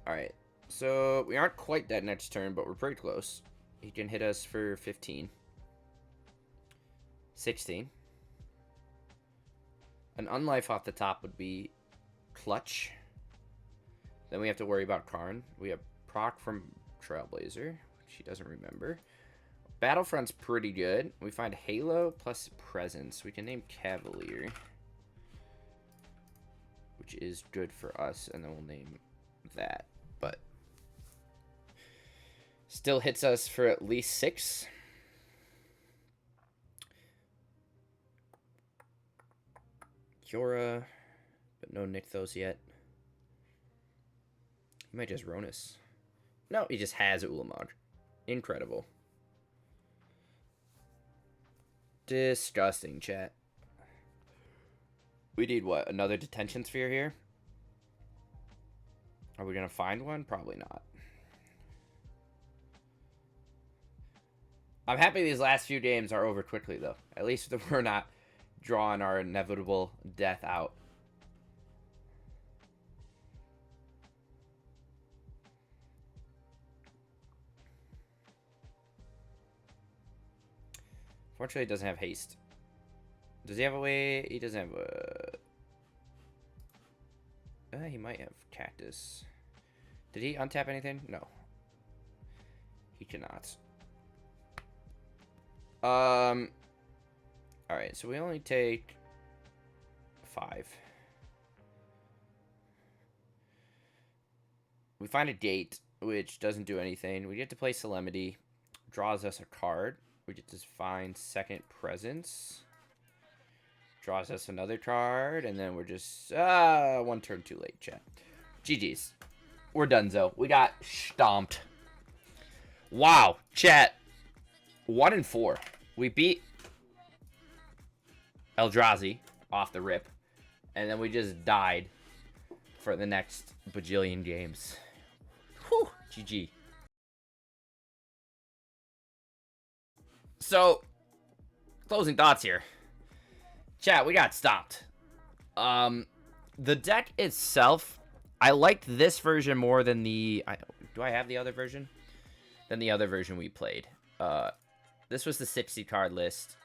Alright. So, we aren't quite dead next turn, but we're pretty close. He can hit us for 15. 16. An unlife off the top would be clutch. Then we have to worry about Karn. We have proc from Trailblazer, which he doesn't remember. Battlefront's pretty good. We find Halo plus Presence. We can name Cavalier, which is good for us, and then we'll name that. But still hits us for at least 6. Kiora, but no Nykthos yet. He might just Ronus. No, he just has Ulamog. Incredible. Disgusting, chat. We need what? Another detention sphere here? Are we going to find one? Probably not. I'm happy these last few games are over quickly, though. At least we're not drawing our inevitable death out. Fortunately, it doesn't have haste. Does he have a way? He doesn't have a... he might have Cactus. Did he untap anything? No. He cannot. Alright, so we only take 5. We find a gate, which doesn't do anything. We get to play Solemnity. Draws us a card. We get to find second Presence. Draws us another card, and then we're just one turn too late, chat. GG's. We're donezo. We got stomped. Wow, chat. 1-4. We beat Eldrazi off the rip, and then we just died for the next bajillion games. Whew, GG. So, closing thoughts here. Chat, we got stomped. The deck itself, I liked this version more than the... do I have the other version? Than the other version we played. This was the 60 card list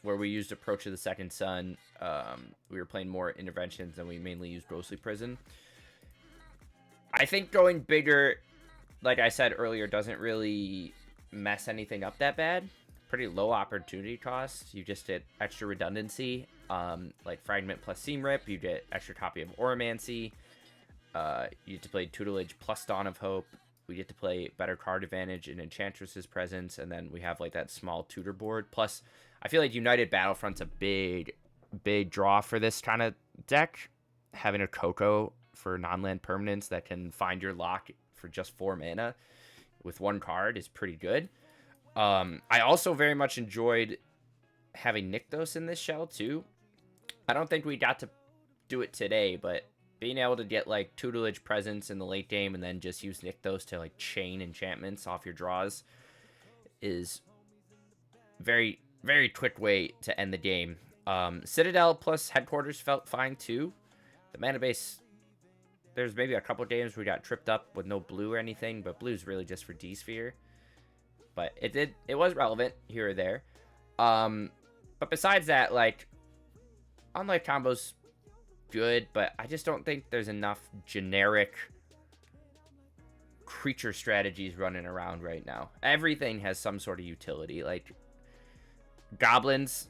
where we used Approach of the Second Sun. We were playing more interventions, and we mainly used Ghostly Prison. I think going bigger, like I said earlier, doesn't really mess anything up that bad. Pretty low opportunity cost. You just get extra redundancy, like Fragment plus Seam Rip. You get extra copy of Oromancy. You get to play Tutelage plus Dawn of Hope. We get to play better card advantage in Enchantress's Presence, and then we have like that small tutor board. Plus, I feel like United Battlefront's a big draw for this kind of deck. Having a Coco for non-land permanents that can find your lock for just 4 mana with 1 card is pretty good. I also very much enjoyed having Nykthos in this shell too. I don't think we got to do it today, but being able to get like Tutelage Presence in the late game and then just use Nykthos to like chain enchantments off your draws is very, very quick way to end the game. Citadel plus Headquarters felt fine too. The mana base, there's maybe a couple games we got tripped up with no blue or anything, but blue's really just for D-Sphere. But it was relevant here or there. But besides that, like, unlife combos good, but I just don't think there's enough generic creature strategies running around right now. Everything has some sort of utility. Like, goblins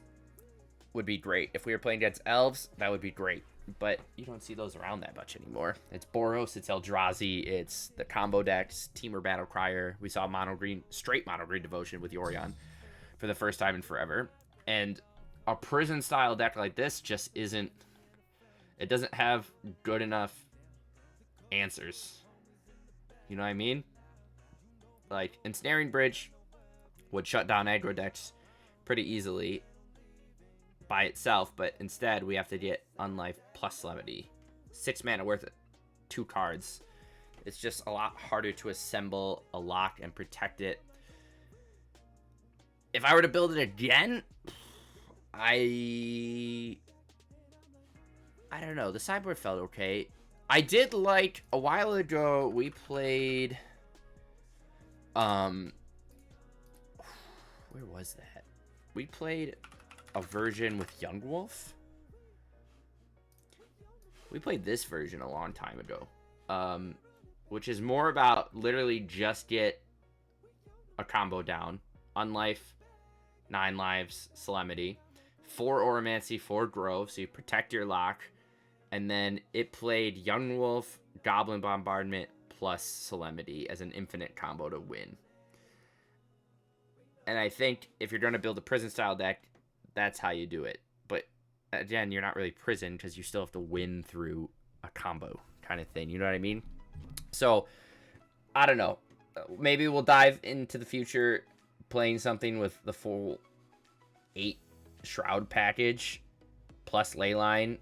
would be great. If we were playing against elves, that would be great. But you don't see those around that much anymore. It's Boros, it's Eldrazi, it's the combo decks, Teamer Battlecrier. We saw mono green, straight mono green Devotion with Yorion for the first time in forever. And a prison style deck like this just isn't, it doesn't have good enough answers. You know what I mean? Like, Ensnaring Bridge would shut down aggro decks pretty easily by itself, but instead we have to get Unlife plus Solemnity. 6 mana worth it. 2 cards. It's just a lot harder to assemble a lock and protect it. If I were to build it again, I don't know. The sideboard felt okay. I did like, a while ago, we played, where was that? We played a version with Young Wolf. We played this version a long time ago, which is more about literally just get a combo down. Unlife, 9 lives, Solemnity, 4 Oromancy, 4 Grove, so you protect your lock. And then it played Young Wolf, Goblin Bombardment, plus Solemnity as an infinite combo to win. And I think if you're going to build a prison-style deck, that's how you do it. But, again, you're not really prison because you still have to win through a combo kind of thing. You know what I mean? So, I don't know. Maybe we'll dive into the future playing something with the full 8 Shroud package, plus Leyline,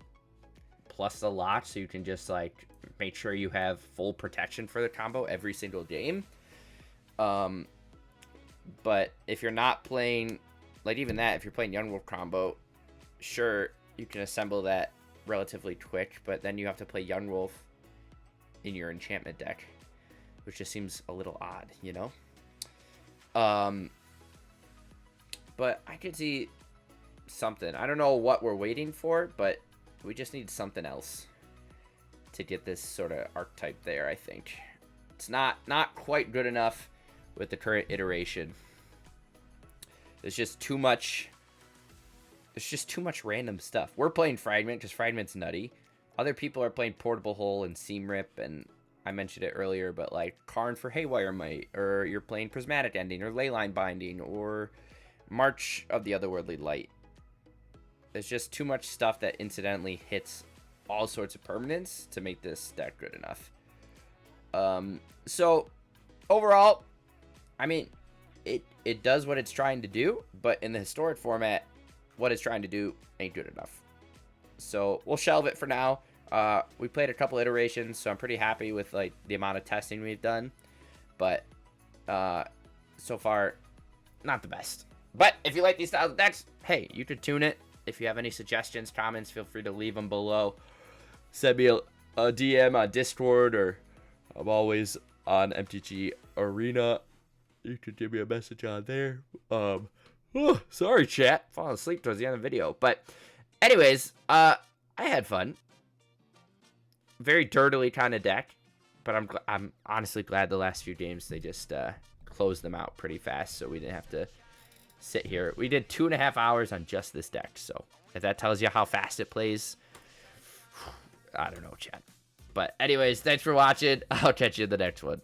plus the lock, so you can just, like, make sure you have full protection for the combo every single game. But if you're not playing, like, even that, if you're playing Young Wolf combo, sure, you can assemble that relatively quick, but then you have to play Young Wolf in your enchantment deck, which just seems a little odd, you know? But I could see something. I don't know what we're waiting for, but we just need something else to get this sort of archetype there, I think. It's not quite good enough with the current iteration. There's just too much random stuff. We're playing Fragment because Fragment's nutty. Other people are playing Portable Hole and Seam Rip, and I mentioned it earlier, but like Karn for Haywire Might, or you're playing Prismatic Ending, or Leyline Binding, or March of the Otherworldly Light. There's just too much stuff that incidentally hits all sorts of permanents to make this deck good enough. So overall, I mean, it does what it's trying to do, but in the historic format, what it's trying to do ain't good enough. So we'll shelve it for now. We played a couple iterations, so I'm pretty happy with like the amount of testing we've done, but so far, not the best. But if you like these styles of decks, hey, you could tune it. If you have any suggestions, comments, feel free to leave them below. Send me a DM on Discord, or I'm always on MTG Arena. You could give me a message on there. Sorry, chat. Falling asleep towards the end of the video. But anyways, I had fun. Very dirtily kind of deck. But I'm honestly glad the last few games they just closed them out pretty fast, so we didn't have to sit here. We did 2.5 hours on just this deck, so if that tells you how fast it plays, I don't know, chat. But anyways, thanks for watching. I'll catch you in the next one.